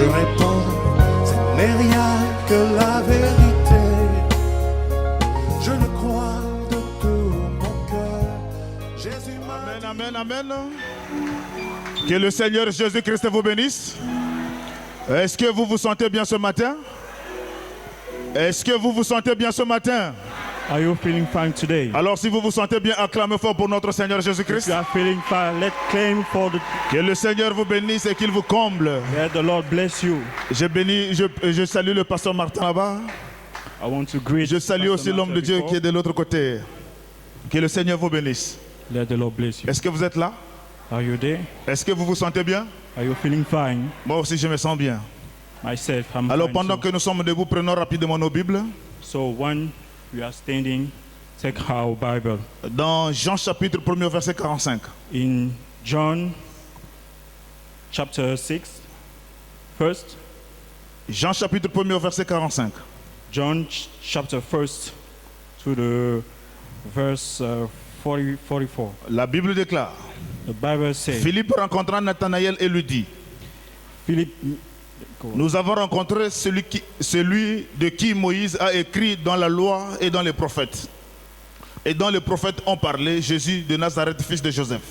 Je réponds, ce n'est rien que la vérité. Je le crois de tout mon cœur. Jésus m'a Amen, amen, amen. Que le Seigneur Jésus-Christ vous bénisse. Est-ce que vous vous sentez bien ce matin? Est-ce que vous vous sentez bien ce matin? Are you feeling fine today? Alors si vous vous sentez bien, acclamez fort pour notre Seigneur If Jésus-Christ. you are feeling fine, let's claim for the... Que le Seigneur vous bénisse et qu'il vous comble. Let the Lord bless you. Je salue le pasteur Martin là-bas. I want to greet Je salue Pastor aussi l'homme Martin de Dieu before. qui est de l'autre côté. Que le Seigneur vous bénisse. Let the Lord bless you. Est-ce que vous êtes là? Are you there? Est-ce que vous vous sentez bien? Are you feeling fine? Moi aussi je me sens bien. Myself, I'm Alors fine pendant too. que nous sommes debout, prenons rapidement nos Bibles. So when we are standing, take our Bible. Dans Jean chapitre 1er verset 45. In John chapter 6, first, Jean chapitre 1er verset 45. John chapter 1st to the verse 44. La Bible déclare, The Bible says, Philippe rencontra Nathanaël et lui dit, Philip, go on. nous avons rencontré celui de qui Moïse a écrit dans la loi et dans les prophètes. Et dont les prophètes ont parlé, Jésus de Nazareth, fils de Joseph.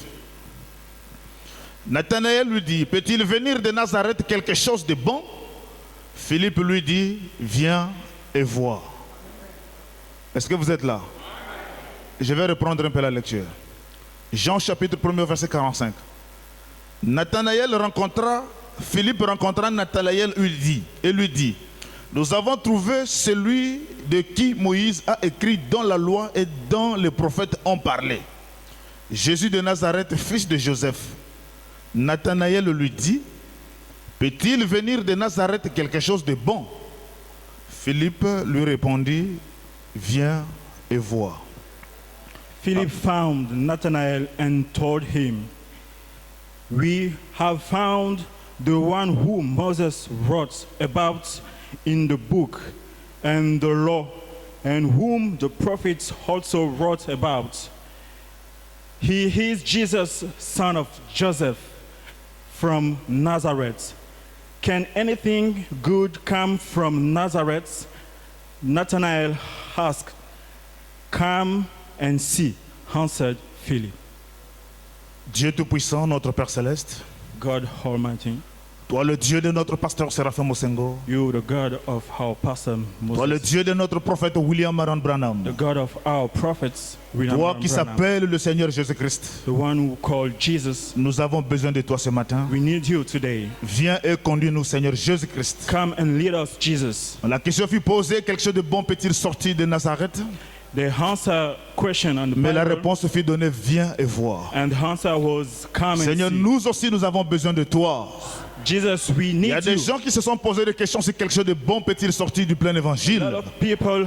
Nathanaël lui dit, peut-il venir de Nazareth quelque chose de bon? Philippe lui dit, viens et vois. Est-ce que vous êtes là? Je vais reprendre un peu la lecture. Jean chapitre 1er verset 45. Philippe rencontra Nathanaël et lui dit, nous avons trouvé celui de qui Moïse a écrit dans la loi et dont les prophètes ont parlé. Jésus de Nazareth, fils de Joseph. Nathanaël lui dit, peut-il venir de Nazareth quelque chose de bon? Philippe lui répondit, viens et vois. Philip found Nathanael and told him, we have found the one whom Moses wrote about in the book and the law, and whom the prophets also wrote about. He is Jesus, son of Joseph, from Nazareth. Can anything good come from Nazareth? Nathanael asked. Come and see, answered Philip. Dieu Tout-Puissant, notre Père Céleste, God Almighty, toi le Dieu de notre pasteur Séraphin Mosengo, you the God of our pastor toi le Moses, Dieu de notre prophète William Maron Branham, the God of our prophets, William toi Branham, qui s'appelle le Seigneur Jésus-Christ, the one who called Jesus. nous avons besoin de toi ce matin. We need you today. Viens et conduis-nous, Seigneur Jésus-Christ. Come and lead us, Jesus. La question fut posée, quelque chose de bon peut-il sortir de Nazareth? The answer question on the Mais la Bible, réponse fut donnée, viens et vois. and the answer was come and Seigneur, see. nous aussi nous avons besoin de toi. Jesus, we Il y a need des you. gens qui se sont posés des questions si quelque chose de bon peut-il sortir du plein A lot évangile. of people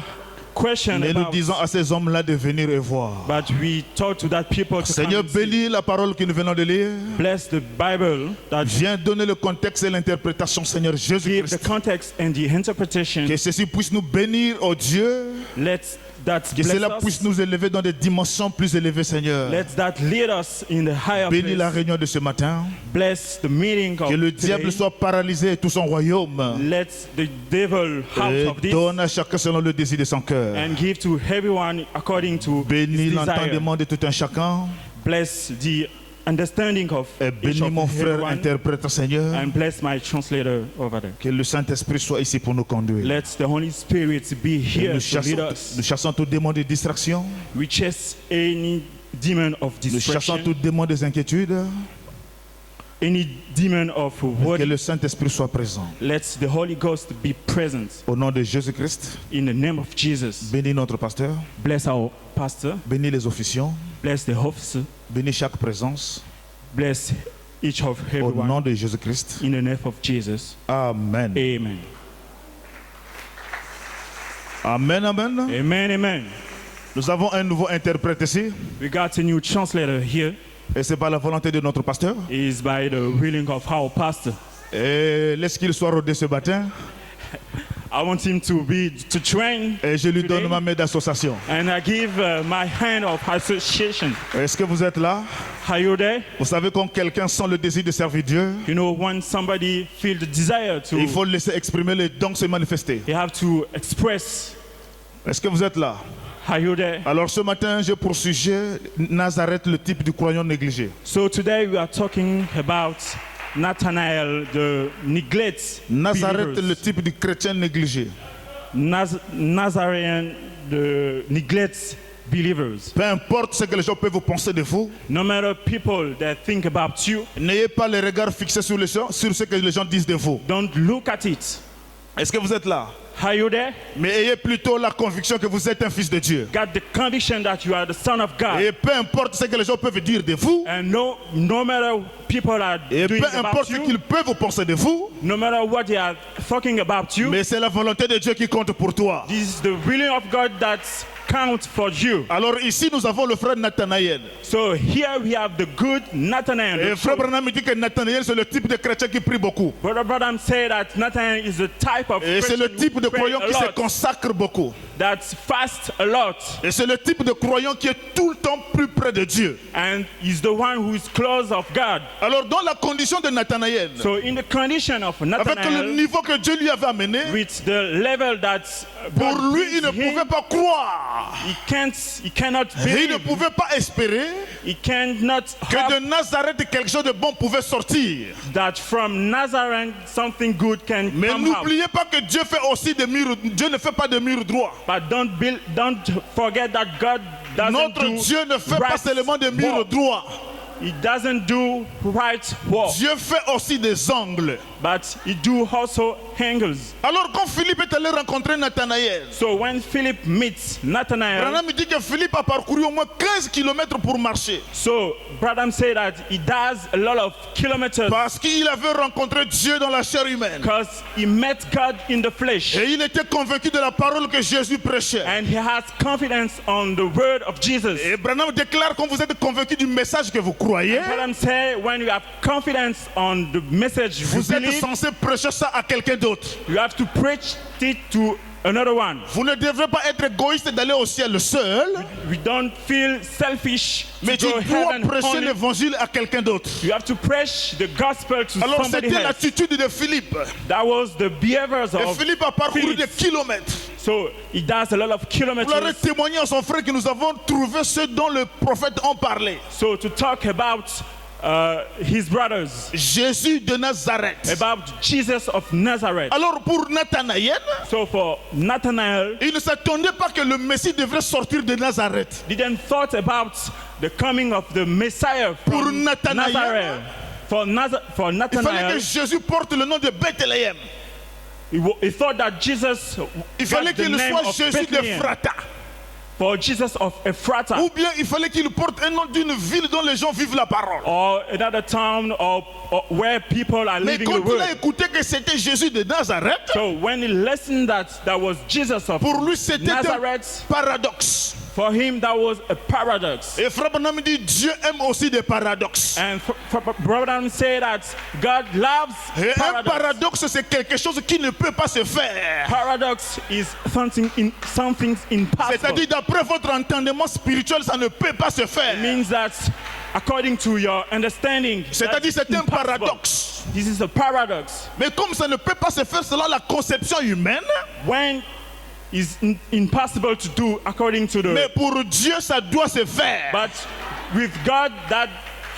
question Mais nous about, disons à ces hommes-là de venir et voir. but we talk to that people to Seigneur, come and see. bénis la parole que nous venons de lire. Bless the Bible that Viens donner le contexte et l'interprétation, Seigneur give the Jésus-Christ. context and the interpretation. Que ceci puisse nous bénir, oh Dieu. Let that Que bless cela puisse us. nous élever dans des dimensions plus élevées, Seigneur. Let that lead us in the higher Bénis la place. réunion de ce matin. Bless the meeting of Que le today. diable soit paralysé et tout son royaume. Let the devil out Et of this donne à chacun selon le désir de son cœur. and give to everyone according to Bénis his desire. l'entendement de tout un chacun. Bless the understanding of Et each bénis of mon frère everyone, interprète, Seigneur. and bless my translator over there. Que le Saint-Esprit soit ici pour nous conduire. Let the Holy Spirit be Et here nous to lead chassons, us. nous chassons tout démon de distraction. We chase any demon of Nous chassons distraction, tout démon des inquiétudes. any demon of Que worry. le Saint-Esprit soit présent. Let the Holy Ghost be present Au nom de Jésus-Christ, in the name of Jesus. bénis notre pasteur. Bless our pastor, Bénis les officiants. bless the officer, Bénis chaque présence. bless each of Au nom everyone de Jésus-Christ. in the name of Jesus. Amen. Amen. Amen, amen. Amen, amen. Nous avons un nouveau interprète ici. We got a new translator here. Et c'est par la volonté de notre pasteur. It is by the willing of our pastor. Et laisse qu'il soit rodé ce matin. I want him to train. Et je lui donne today. ma main d'association. And I give my hand of association. Est-ce que vous êtes là? Are you there? Vous savez quand quelqu'un sent le désir de servir Dieu, You know, when somebody feels the desire to, il faut le laisser exprimer les dons se manifester. you have to express. Est-ce que vous êtes là? Are you there? Alors ce matin, j'ai pour sujet Nazareth, le type du croyant négligé. So today we are talking about Nathanael, the neglect Nazareth, believers. le type du chrétien négligé. Nazarean, the neglect believers. Peu importe ce que les gens peuvent penser de vous, No matter people that think about you, n'ayez pas les regards fixés sur les gens, sur ce que les gens disent de vous. don't look at it. Est-ce que vous êtes là? Are you there? Mais ayez plutôt la conviction que vous êtes un fils de Dieu. Got the conviction that you are the son of God. Et peu importe ce que les gens peuvent dire de vous, And no matter people are et doing peu about importe ce you, qu'ils peuvent penser de vous, no matter what they are talking about you, mais c'est la volonté de Dieu qui compte pour toi. this is the willing of God that counts for you. Alors ici, nous avons le frère Nathanaël. So here we have the good Nathanael. Et frère Branham dit que Nathanaël, c'est le type de chrétien qui prie beaucoup. Brother Branham said that Nathanael is the type of Et c'est le Christian type de who pray croyant a qui se lot, consacre beaucoup. that fast a lot, Et c'est le type de croyant qui est tout le temps plus près de Dieu. and is the one who is close of God. Alors dans la condition de Nathanaël, So in the condition of avec le Nathanael, niveau que Dieu lui avait amené, with the level that pour God lui, il ne gives him, pouvait pas croire. he cannot Et il ne believe, pouvait pas espérer he cannot que hope de Nazareth quelque chose de bon pouvait sortir. that from Nazareth something good can Mais come out. n'oubliez pas que Dieu fait aussi des murs. Dieu ne fait pas de murs droits. But don't forget that God doesn't Notre do Dieu ne fait pas right seulement des murs walk. droits. He doesn't do right walk, Dieu fait aussi des angles. but he do also angles. Alors quand Philippe est allé rencontrer Nathanaël, So when Philip meets Nathanael, Branham dit que Philippe a parcouru au moins 15 km pour marcher. so Branham said that he does a lot of kilometers Parce qu'il avait rencontré Dieu dans la chair humaine. because he met God in the flesh, Et il était convaincu de la parole que Jésus prêchait. and he has confidence on the word of Jesus. Et Branham déclare quand vous êtes convaincu du message que vous croyez, Branham said when you have confidence on the message you vous êtes believe, censé prêcher ça à quelqu'un d'autre. you have to preach it to another one. Vous ne devrez pas être égoïste d'aller au ciel seul, We don't feel selfish mais tu to go dois heaven prêcher only. l'évangile à quelqu'un d'autre. You have to preach the gospel to Alors somebody c'était else. l'attitude de Philippe. That was the behaviors Et of Philippe a parcouru Philip. des kilomètres. So he does a lot of Pour leur kilometers. témoigner à son frère que nous avons trouvé ce dont le prophète en parlait. So to talk about his brothers, Jésus de Nazareth. about Jesus of Nazareth. Alors pour Nathanaël, So for Nathanael, il ne s'attendait pas que le Messie devrait sortir de Nazareth. didn't thought about the coming of the Messiah Pour from Nathanael, Nazareth. For Il fallait Nathanael, que Jésus porte le nom de Bethléem. he thought that Jesus Il fallait got the qu'il name soit of Jésus Bethlehem. d'Ephrata. For Jesus of Ephrata, Ou bien il fallait qu'il porte un nom d'une ville dont les gens vivent la parole. or another town or where people are Mais living quand the il a word. écouté que c'était Jésus de Nazareth, So when he listened that was Jesus of pour lui c'était un Nazareth, paradoxe. for him that was a paradox. Et Frère Branham dit Dieu aime aussi des paradoxes. And Brother say that God loves Et un paradox. paradoxe c'est quelque chose qui ne peut pas se faire. Paradox is something impossible. C'est-à-dire d'après votre entendement spirituel, ça ne peut pas se faire. It means that according to your understanding, C'est-à-dire that's c'est un impossible. paradoxe. This is a paradox. Mais comme ça ne peut pas se faire selon la conception humaine, When is impossible to do according to mais the, pour Dieu ça doit se faire. but with God that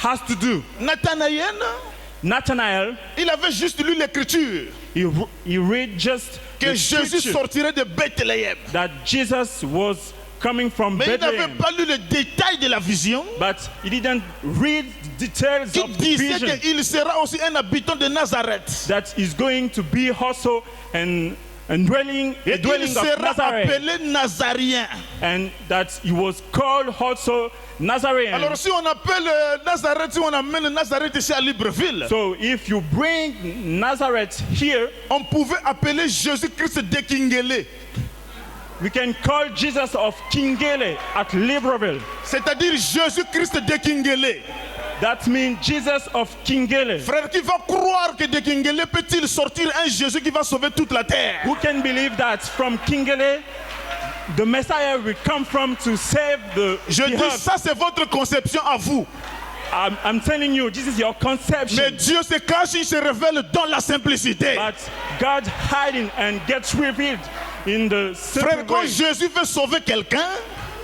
has to do. Nathanaël, Nathanael, il avait juste lu l'écriture he read just que the Jésus scripture sortirait de Bethléem. that Jesus was coming from Mais il n'avait Bethlehem, pas lu le détail de la vision but he didn't read the details qui of the disait vision qu'il sera aussi un habitant de Nazareth. that is going to be also and dwelling Et il of sera Nazareth, appelé Nazarien. and that he was called also Nazarene. Alors si on appelle Nazareth, si on amène Nazareth ici à Libreville, So if you bring Nazareth here, on pouvait appeler Jésus-Christ d'Ekingele. we can call Jesus of Kingele at Libreville. C'est-à-dire Jésus-Christ d'Ekingele. That means Jesus of Kingele. Frère, qui va croire que de Kingele peut-il sortir un Jésus qui va sauver toute la terre? Who can believe that from Kingele the Messiah will come from to save the Je dis, earth? ça c'est votre conception à vous. I'm telling you, this is your conception. Mais Dieu se cache, il se révèle dans la simplicité. But God hiding and gets revealed in the simple Frère, quand way. Jésus veut sauver quelqu'un,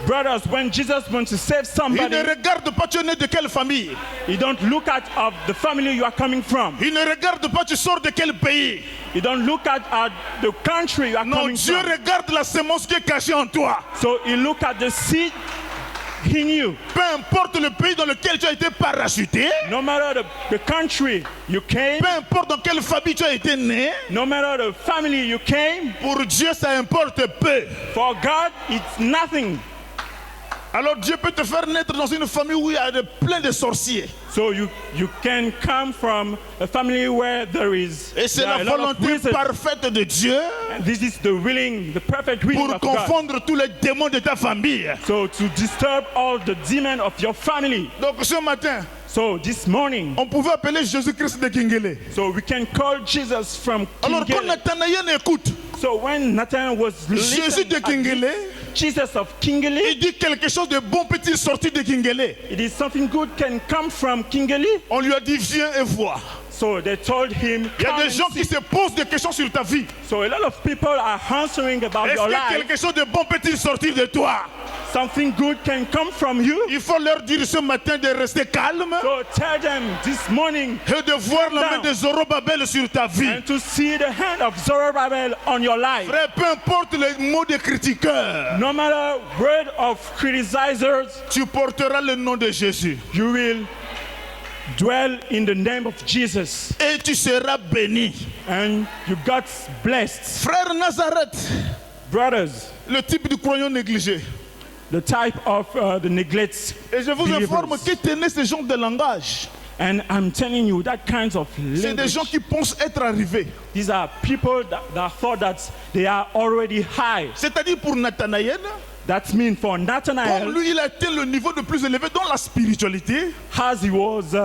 Brothers, when Jesus wants to save il somebody, ne regarde pas tu es né de quelle famille. you don't look at of the family you are coming from. Il ne regarde pas tu sors de quel pays. You don't look at the country you are Non, coming Dieu from. regarde la sémence qui est cachée en toi. So you look at the seed in you. Peu importe le pays dans lequel tu as été parachuté, No matter the country you came, peu importe dans quelle famille tu as été né, no matter the family you came, pour Dieu ça importe peu. for God it's nothing. Alors Dieu peut te faire naître dans une famille où il y a plein de sorciers. So you can come from a family where there is Et c'est there are la a lot of volonté wizards. parfaite de Dieu And this is the perfect will pour of God. confondre tous les démons de ta famille. So to disturb all the demons of your family. Donc ce matin, So this morning, on pouvait appeler Jésus-Christ de Kingele. so we can call Jesus from Alors quand Kingele. Nathanaël écoute So when Nathan was Jésus listening de at Kingele, this, Jesus of Kingele, il dit quelque chose de bon peut-il sortir de Kingele. it is something good can come from Kingele. On lui a dit viens et vois. So they told him, Il y a come des and gens see. qui se posent des questions sur ta vie. So a lot of people are answering about Est-ce your que life. quelque chose de bon peut-il sortir de toi? Something good can come from you. Il faut leur dire ce matin de rester calme So tell them this morning et de voir la main down. de Zorobabel sur ta vie. and to see the hand of Zerubbabel on your life. Frère, peu importe les mots des critiqueurs, No matter word of criticizers, tu porteras le nom de Jésus you will dwell in the name of Jesus et tu seras béni. and you got blessed. Frère Nazareth, Brothers, le type de croyant négligé. the type of the neglect. Et je vous Believers. informe que tenez ce genre de langage. And I'm telling you, that kinds of C'est des gens language, qui pensent être arrivés. these are people that thought that they are already high. C'est-à-dire pour Nathanaël, That means for comme Nathanael, lui il a atteint le niveau le plus élevé dans la spiritualité, as he was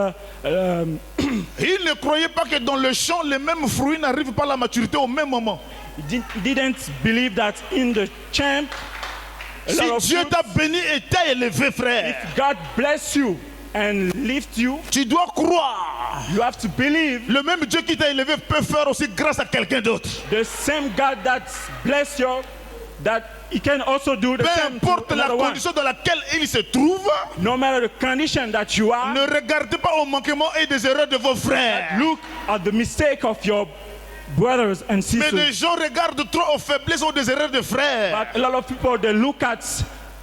il ne croyait pas que dans le champ les mêmes fruits n'arrivent pas à la maturité au même moment. didn't believe that in the champ, a Si lot of Dieu fruits, t'a béni et t'a élevé, frère, God bless you and lift you, tu dois croire. you have to believe Le même Dieu qui t'a élevé peut faire aussi grâce à quelqu'un d'autre. the same God that bless you, that he can also do the Peu same to importe la another one. condition dans laquelle il se trouve, No matter the condition that you are, ne regardez pas aux manquements et des erreurs de vos frères. look at the mistake of your brothers and Mais les sisters. gens regardent trop aux faiblesses ou des erreurs de frères. But a lot of people, they look at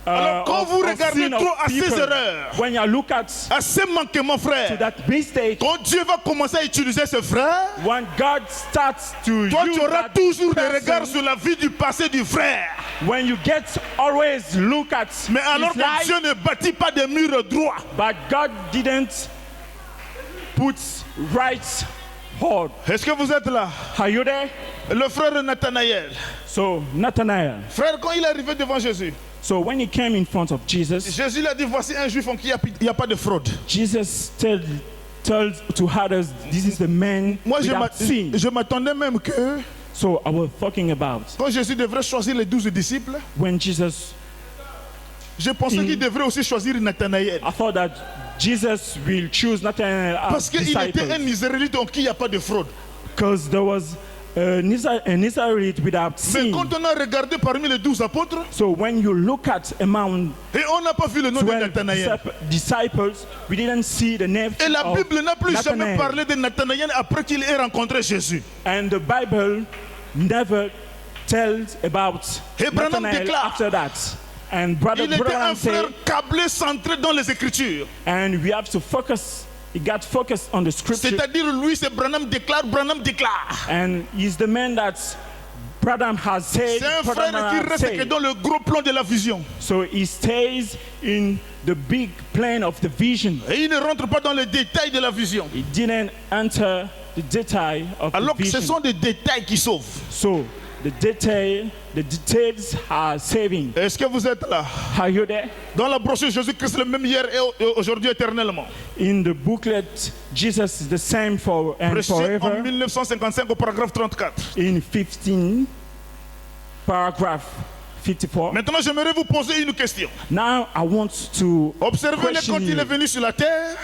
Alors quand vous of regardez sin of trop à ces people. erreurs, When you look at à ces manquements, to frères, that mistake, quand Dieu va commencer à utiliser ses frères, when God starts to toi use tu auras that toujours des person, regards sur la vie du passé du frère. when you get always look at Mais alors his que life, Dieu ne bâtit pas des murs droits. but God didn't put right hold. Est-ce que vous êtes là? Are you there? Le frère Nathanaël. So Nathanael. Frère, quand il est arrivé devant Jésus, So when he came in front of Jesus, Jésus lui a dit, voici un juif en qui il n'y a pas de fraude. Jesus told to others, this is the man Moi, without sin. je m'attendais même que So I was talking about quand Jésus devrait choisir les 12 disciples, when Jesus, je pensais qu'il devrait aussi choisir Nathanaël. I thought that Jesus will choose Nathanael Parce as qu'il était un disciples Israélite en qui il n'y a pas de fraude. because there was an Israelite without Mais sin. quand on a regardé parmi les 12 apôtres, So when you look at among et on n'a pas vu le nom de 12 Nathanaël. disciples, we didn't see the name Et la of Bible n'a plus jamais Nathanael. parlé de Nathanaël après qu'il ait rencontré Jésus. And the Bible never tells about Et Branham Nathanael déclare, after that. And Brother il était un Branham frère said, câblé, centré dans les Écritures. and we have to focus, he got focused on the scripture. C'est-à-dire, lui, c'est Branham déclare, Branham déclare. And he's the man that Branham has said, C'est un Brother frère qui Branham reste que said. dans le gros plan de la vision. So he stays in the big plan of the vision. Et il ne rentre pas dans les détails de la vision. He didn't enter the detail of Alors the que ce vision. sont des détails qui sauvent. So the details are saving. Est-ce que vous êtes là? Are you there? Dans la brochure, Jésus-Christ le même hier et aujourd'hui éternellement. In the booklet, Jesus is the same for and Prêché en forever. 1955 au paragraphe 34. In 15, paragraph 54. Maintenant, j'aimerais vous poser une question. Now I want to Observez-le question quand il est you. venu sur la terre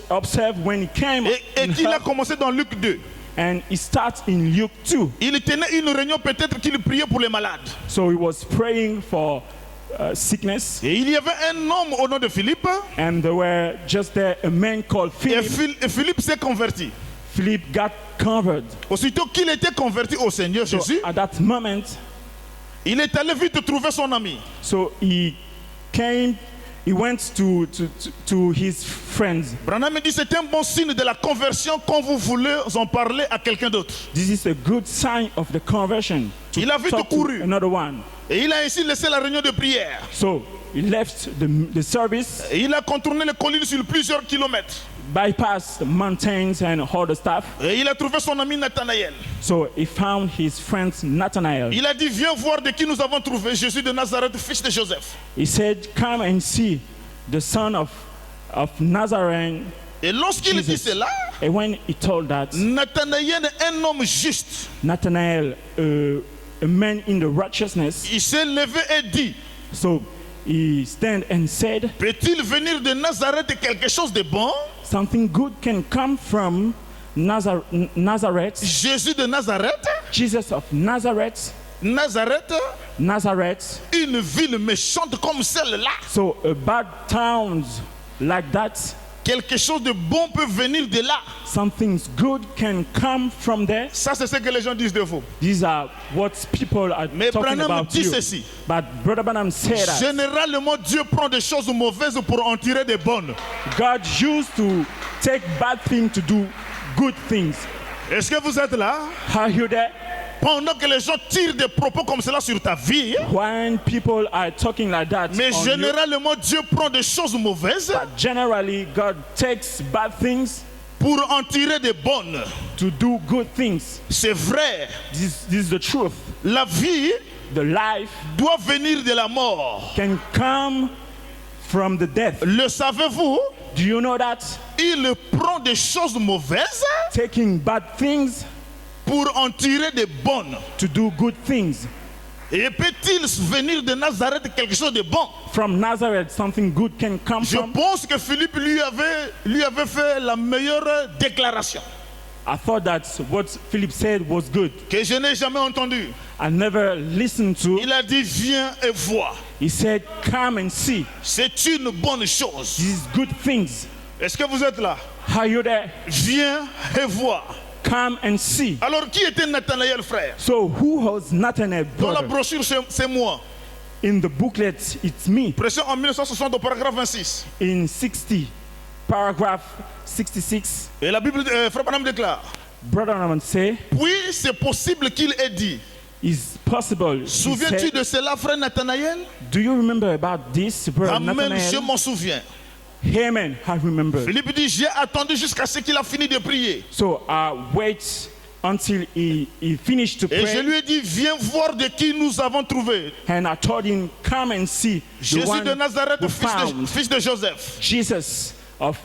Observe when he came et in qu'il a earth, commencé dans Luc 2. and it starts in Luke 2. Il tenait une réunion, peut-être qu'il priait pour les malades. So he was praying for sickness, Et il y avait un homme au nom de Philippe. and there were just there a man called Et Philip. Philippe s'est converti. Philip got converted. Aussitôt qu'il était converti au Seigneur So Jésus, at that moment, il est allé vite trouver son ami. so he went to his friends. Branham me dit c'est un bon signe de la conversion quand vous voulez en parler à quelqu'un d'autre. This is a good sign of the conversion. To Il a vite talk to couru. another one. Et il a ainsi laissé la réunion de prière. So he left the service, Et il a contourné les collines sur plusieurs kilomètres. bypassed the mountains and all the stuff. Et il a trouvé son ami Nathanaël. So he found his friend Nathanael. Il a dit viens voir de qui nous avons trouvé Jésus de Nazareth, fils de Joseph. He said, "Come and see the son of Nazareth." Et lorsqu'il dit Jesus. cela, And when he told that, Nathanaël est un homme juste. Nathanael, a man in the righteousness, Il s'est levé et dit so he stand and said, peut-il venir de Nazareth quelque chose de bon? something good can come from Nazareth, Jésus de Nazareth, Jesus of Nazareth, Nazareth. une ville méchante comme celle-là. So a bad towns like that, Quelque chose de bon peut venir de là. something good can come from there. Ça, c'est ce que les gens disent de vous. These are what people are Mais talking Branham about dit you. ceci. But Brother Branham said that Généralement, Dieu prend des choses mauvaises pour en tirer des bonnes. God used to take bad things to do good things. Est-ce que vous êtes là? Are you there? Pendant que les gens tirent des propos comme cela sur ta vie, When people are talking like that, mais on you, généralement, Dieu prend des choses mauvaises generally God takes bad things pour en tirer des bonnes. to do good things. C'est vrai. This is the truth. La vie The life doit venir de la mort. can come from the death. Le savez-vous? Do you know that? Il prend des choses mauvaises Taking bad things pour en tirer des bonnes. to do good things. Et peut-il venir de Nazareth quelque chose de bon? From Nazareth, something good can come Je from. pense que Philippe lui avait fait la meilleure déclaration I thought that what Philip said was good. que je n'ai jamais entendue. I never listened to. Il a dit viens et vois. He said, "Come and see. C'est une bonne chose. These good things." Est-ce que vous êtes là? Are you there? Viens et vois. Come and see. Alors qui était Nathanaël, frère? So who was Nathanael, Dans la brother? brochure, c'est moi. In the booklet, it's me. Prêché en 1960 au paragraphe 26. In 60, paragraph 66, Et la Bible, Frère Branham déclare, Brother Norman say, puis c'est possible qu'il ait dit, "Is possible." He souviens-tu said, de cela, frère Nathanaël? do you remember about this, Brother Amen, je Nathanael? m'en souviens. Amen. I remember. Philippe dit, j'ai attendu jusqu'à ce qu'il a fini de prier. So I wait until he finished to Et je pray, lui ai dit, viens voir de qui nous avons trouvé. and I told him, "Come and see the Jésus one de Nazareth, who found fils de Joseph. Jesus of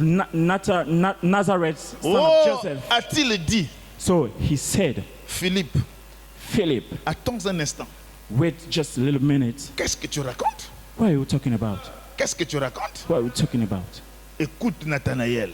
Nazareth, son of Oh, Joseph." a-t-il dit, So he said, Philippe, "Philip, attends un instant. wait just a little minute. Qu'est-ce que tu racontes? What are you talking about? Qu'est-ce que tu racontes? What are you talking about?" Écoute Nathanaël.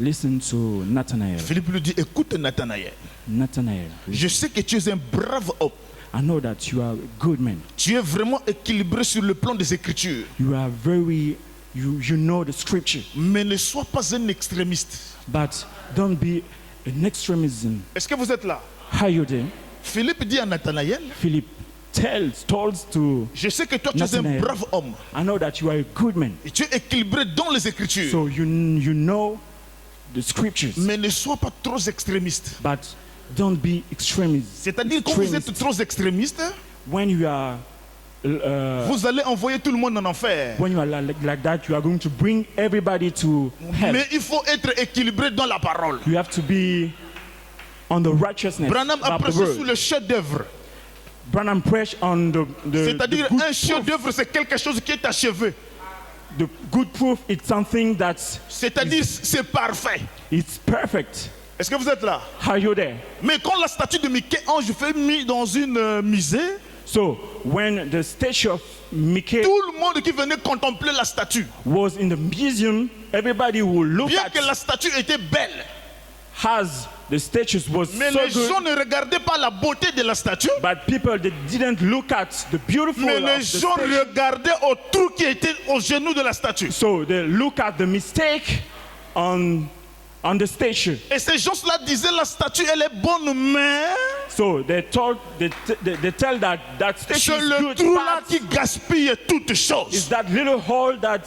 Listen to Nathanael. Philippe lui dit, écoute Nathanaël. Nathanael, Je sais que tu es un brave homme. I know that you are a good man. Tu es vraiment équilibré sur le plan des Écritures. You are very, you know the scripture. Mais ne sois pas un extrémiste. But don't be an extremism. Est-ce que vous êtes là? How you doing? Philippe dit à Nathanaël, Philip told to je sais que toi tu es un Nathanael, brave homme. I know that you are a good man. Et tu es équilibré dans les Écritures. So you know the scriptures. Mais ne sois pas trop extrémiste. But don't be extremist. C'est-à-dire quand vous êtes trop extrémiste, When you are vous allez envoyer tout le monde en enfer. when you are like that, you are going to bring everybody to hell. Mais il faut être équilibré dans la parole. You have to be on the righteousness Branham a of the prêché sous word. le chef-d'œuvre. Branham preached on C'est-à-dire good un chef proof. d'œuvre, c'est quelque chose qui est achevé. The good proof is something that's C'est-à-dire c'est parfait. it's perfect. Est-ce que vous êtes là? Are you there? Mais quand la statue de Michel-Ange fut mise dans une musée, So when the statue of Mickey tout le monde qui venait contempler la statue, was in the museum, everybody would look bien at que la statue était belle, as the statues was mais so les gens good, ne regardaient pas la beauté de la statue, but people they didn't look at the beautiful mais of les the gens statue. regardaient au trou qui était au genou de la statue. So they look at the mistake on the statue. Et ces gens-là disaient la statue elle est bonne, mais So they tell that statue c'est is le good, trou-là qui but gaspille toutes it's choses. that little hole that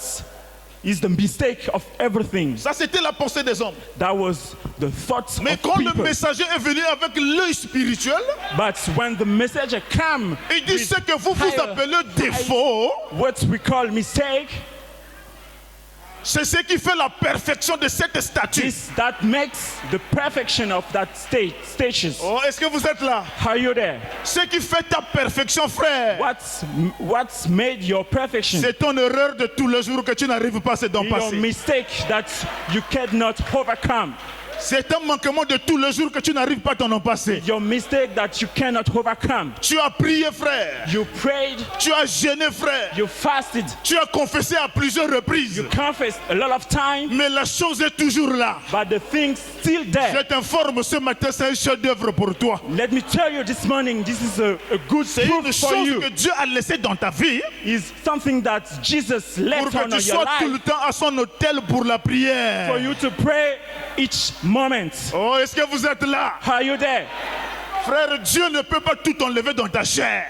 is the mistake of everything. Ça c'était la pensée des hommes. That was the thoughts Mais of quand le people. messager est venu avec l'œil spirituel, But when the messenger came, il dit with ce que vous vous higher- appelez défaut, what we call mistake, c'est ce qui fait la perfection de cette statue. that makes the perfection of that stages. Oh, est-ce que vous êtes là? Are you there? Ce qui fait ta perfection, frère, What's made your perfection? c'est ton erreur de tous les jours que tu n'arrives pas à s'en Your passer. mistake that you cannot overcome. C'est un manquement de tous les jours que tu n'arrives pas à t'en passer. Your mistake that you cannot overcome. Tu as prié, frère. You prayed, Tu as jeûné, frère. you fasted, Tu as confessé à plusieurs reprises. you confessed a lot of time, Mais la chose est toujours là. but the thing's still Je there. t'informe ce matin, c'est un chef-d'œuvre pour toi. Let me tell you this morning, this is a good C'est une proof for chose you. que Dieu a laissé dans ta vie Is something that Jesus pour left que on tu your sois tout le life temps à son autel pour la prière. for you to pray each moment. Oh, est-ce que vous êtes là? Are you there? Frère, Dieu ne peut pas tout enlever dans ta chair.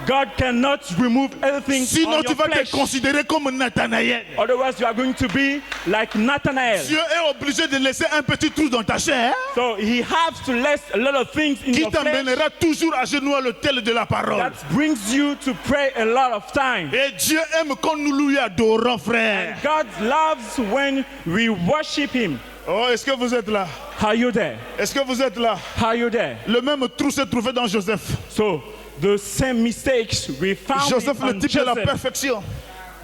God cannot remove everything Sinon, on tu your vas flesh. te considérer comme Nathanaël. Otherwise, you are going to be like Nathanael. Dieu est obligé de laisser un petit trou dans ta chair So he has to let a lot of things in qui your flesh t'emmènera toujours à genoux à l'autel de la parole. that brings you to pray a lot of time. Et Dieu aime quand nous lui adorons, frère. God loves when we worship him. Oh, est-ce que vous êtes là? Are you there? Est-ce que vous êtes là? Are you there? Le même trou s'est trouvé dans Joseph. So the same mistakes we found Joseph, le on type de la Joseph. perfection.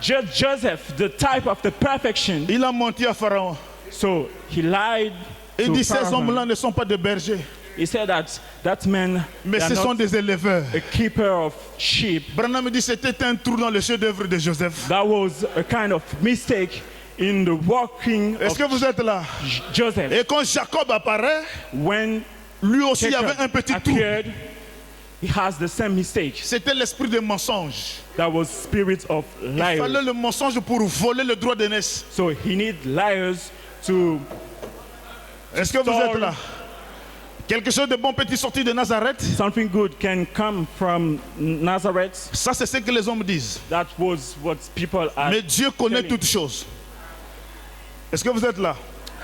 Joseph, the type of the perfection. Il a menti à Pharaon. So he lied Il to dit ces Pharaoh. hommes-là ne sont pas des bergers, He said that man mais they are ce sont not des éleveurs. a keeper of sheep. Branham dit c'était un trou dans le chef-d'œuvre de Joseph. That was a kind of mistake in the walking Est-ce of que vous êtes là? Joseph. Et quand Jacob apparaît, When lui aussi il y Jacob avait un petit trou. appeared, he has the same mistake. C'était l'esprit des mensonges. That was spirit of Il liars. fallait le mensonge pour voler le droit d'aînesse. So he need liars to Est-ce que vous êtes là? Quelque chose de bon peut-il sortir de Nazareth? something good can come from Nazareth. Ça, c'est ce que les hommes disent. That was what people are. Mais Dieu connaît telling. toutes choses. Est-ce que vous êtes là?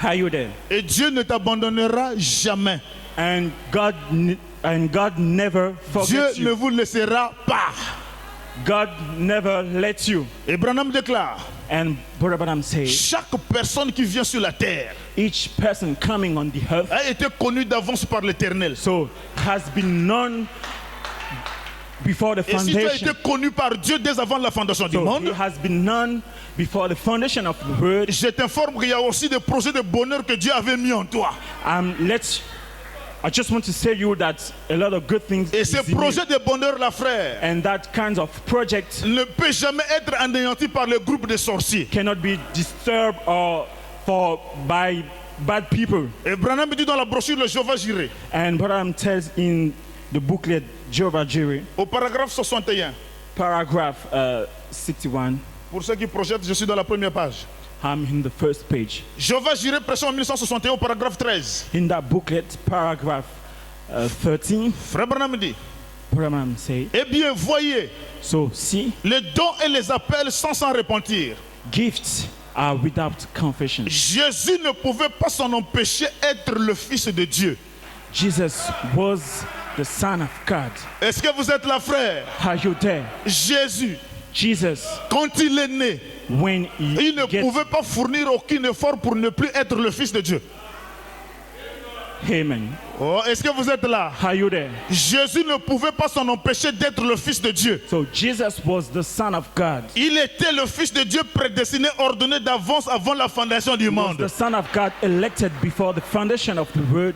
Are you there? Et Dieu ne t'abandonnera jamais. And God never Dieu forgets ne you. vous laissera pas. God never lets you. Et Branham déclare, And Brother Branham says, chaque personne qui vient sur la terre each person coming on the earth a été connue d'avance par l'Éternel. so has been known before the Et si tu as foundation. été connu par Dieu dès avant la fondation du So he monde, has been known before the foundation of the world. je t'informe qu'il y a aussi des projets de bonheur que Dieu avait mis en toi. I just want to tell you that a lot of good things Et is ces in you. projets de bonheur, là, frère, And that kind of project ne peut jamais être anéanti par le groupe de sorciers. cannot be disturbed by bad people. Et Branham dit dans la brochure le Jéhovah Jireh, And Branham tells in the booklet Jehovah Jireh, au paragraphe 61. paragraph 61. Pour ceux qui projettent, je suis dans la première page. I'm in the first page. Jéhovah Jireh, prêché en 1961, au paragraphe 13. In that booklet, paragraph 13, Frère Branham dit, Branham says, eh bien, voyez, so see, les dons et les appels sans s'en repentir. gifts are without confession. Jésus ne pouvait pas s'en empêcher être le Fils de Dieu. Jesus was the Son of God. Est-ce que vous êtes là, frère? Are you there? Jésus, Jesus, quand il est né, when il ne he gets, pouvait pas fournir aucun effort pour ne plus être le Fils de Dieu. Amen. Oh, est-ce que vous êtes là? Are you there? Jésus ne pouvait pas s'en empêcher d'être le Fils de Dieu. So Jesus was the Son of God. Il était le Fils de Dieu prédestiné, ordonné d'avance avant la fondation du He was monde. the Son of God elected before the foundation of the world.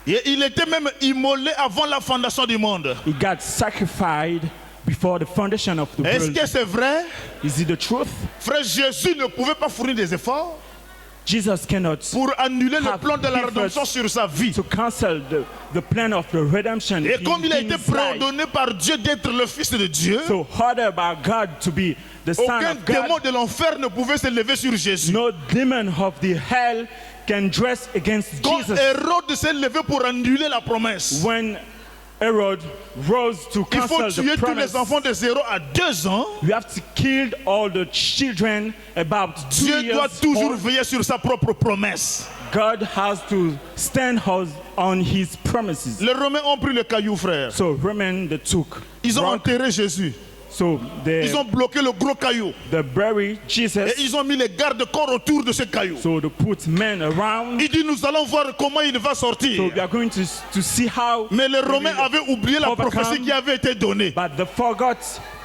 Et il était même immolé avant la fondation du monde. He got sacrificed before the foundation of the Est-ce world. que c'est vrai? Is it the truth? Frère, Jésus ne pouvait pas fournir des efforts Jesus cannot pour annuler le have plan de la efforts rédemption sur sa vie. to cancel the plan of the redemption Et in comme il a été his life. préordonné par Dieu d'être le Fils de Dieu, So ordered by God to be the Son aucun of démon God, de l'enfer ne pouvait se lever sur Jésus. no demon of the hell can dress against Quand Jesus. Hérode s'est levé pour annuler la promesse, When Herod rose to il faut cancel tuer the tous promise, les enfants de 0 à 2 ans. you have to kill all the children about 2 Dieu years doit toujours old. veiller sur sa propre promesse. God has to stand on his promises. Les Romains ont pris le caillou, frère. So Roman they took Ils ont rock. enterré Jésus. So Ils ont bloqué le gros caillou. they bury Jesus. Et ils ont mis les gardes-corps autour de ce caillou. So they put men around. Il dit, nous allons voir comment il va So sortir. we are going to see how. Mais les Romains avaient oublié la Overcome. prophétie qui avait été donnée. But they forgot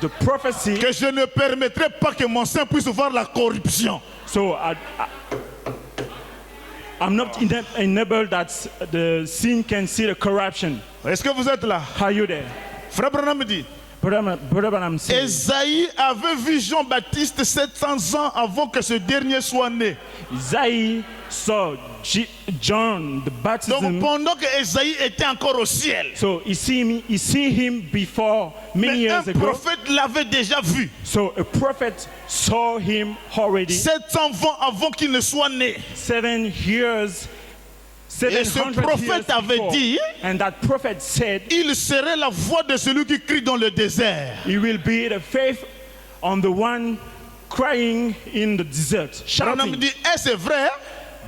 the prophecy. Que je ne permettrai pas que mon sein puisse voir la corruption. So I'm not enabled that the sin can see the corruption. Est-ce que vous êtes là? Are you there? Frère Branham dit, Brother Branham said, Esaïe avait vu Jean-Baptiste 700 ans avant que ce dernier soit né. Isaiah saw John the Donc baptism. pendant que Esaïe était encore au ciel, So you see him before many mais un years ago. prophète l'avait déjà vu. So a prophet saw him already 700 ans avant qu'il ne soit né. 7 years. Et ce 700 prophète years avait before. dit, And that prophet said, il serait la voix de celui qui crie dans le désert. he will be the faith on the one crying in the desert, Branham shouting. dit, est-ce vrai?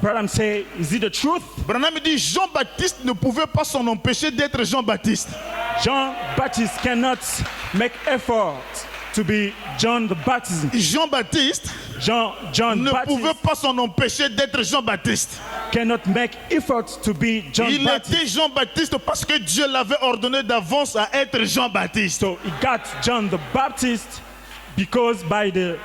Branham say, is it the truth? Branham dit, Jean-Baptiste ne pouvait pas s'en empêcher d'être Jean-Baptiste. John Baptist cannot make effort to be John the Baptist. Jean-Baptiste John ne Baptist pouvait pas s'en empêcher d'être Jean-Baptiste. cannot make effort to be John Il Baptist. était Jean-Baptiste parce que Dieu l'avait ordonné d'avance à être Jean-Baptiste. So he got John the Baptist because by the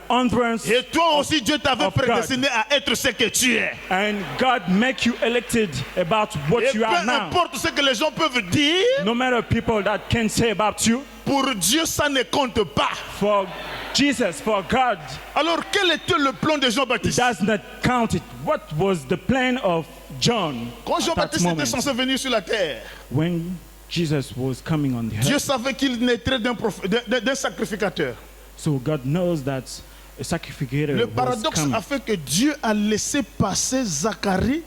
entrance Et toi aussi, Dieu t'avait of God. prédestiné à être ce que tu es. and God make you elected about what Et you peu are now. importe ce que les gens peuvent dire, No matter people that can say about you, pour Dieu, ça ne compte pas. for Jesus, for God, Alors, quel était le plan de it Jean-Baptiste? does not count it. What was the plan of John Quand at that Jean-Baptiste était moment censé venir sur la terre, when Jesus was coming on the Dieu earth? savait qu'il naîtrait d'un sacrificateur. So God knows that a sacrificator Le was paradoxe coming. a fait que Dieu a laissé passer Zacharie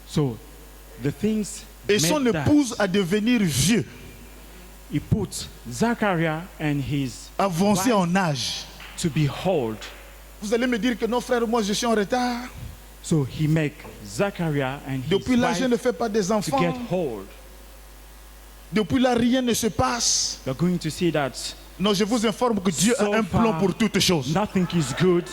So the things et son made that épouse à devenir vieux, he put Zachariah and his avancé wife en âge. to be old. Vous allez me dire que non, frère, moi je suis en retard. So he make Zachariah and his Depuis là, je ne wife fais pas des to enfants. get old. Depuis là, rien ne se passe. You're going to see that Non, je vous informe que Dieu So a un plan far, pour toutes choses. nothing is good,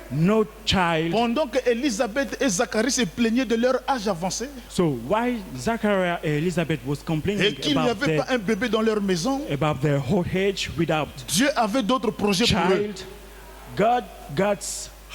no child. Pendant que Élisabeth et Zacharie se plaignaient de leur âge avancé So why Zachariah and Elizabeth was et complaining qu'il n'y avait pas un bébé dans leur maison, about their old age without Dieu avait d'autres projets pour eux. child, God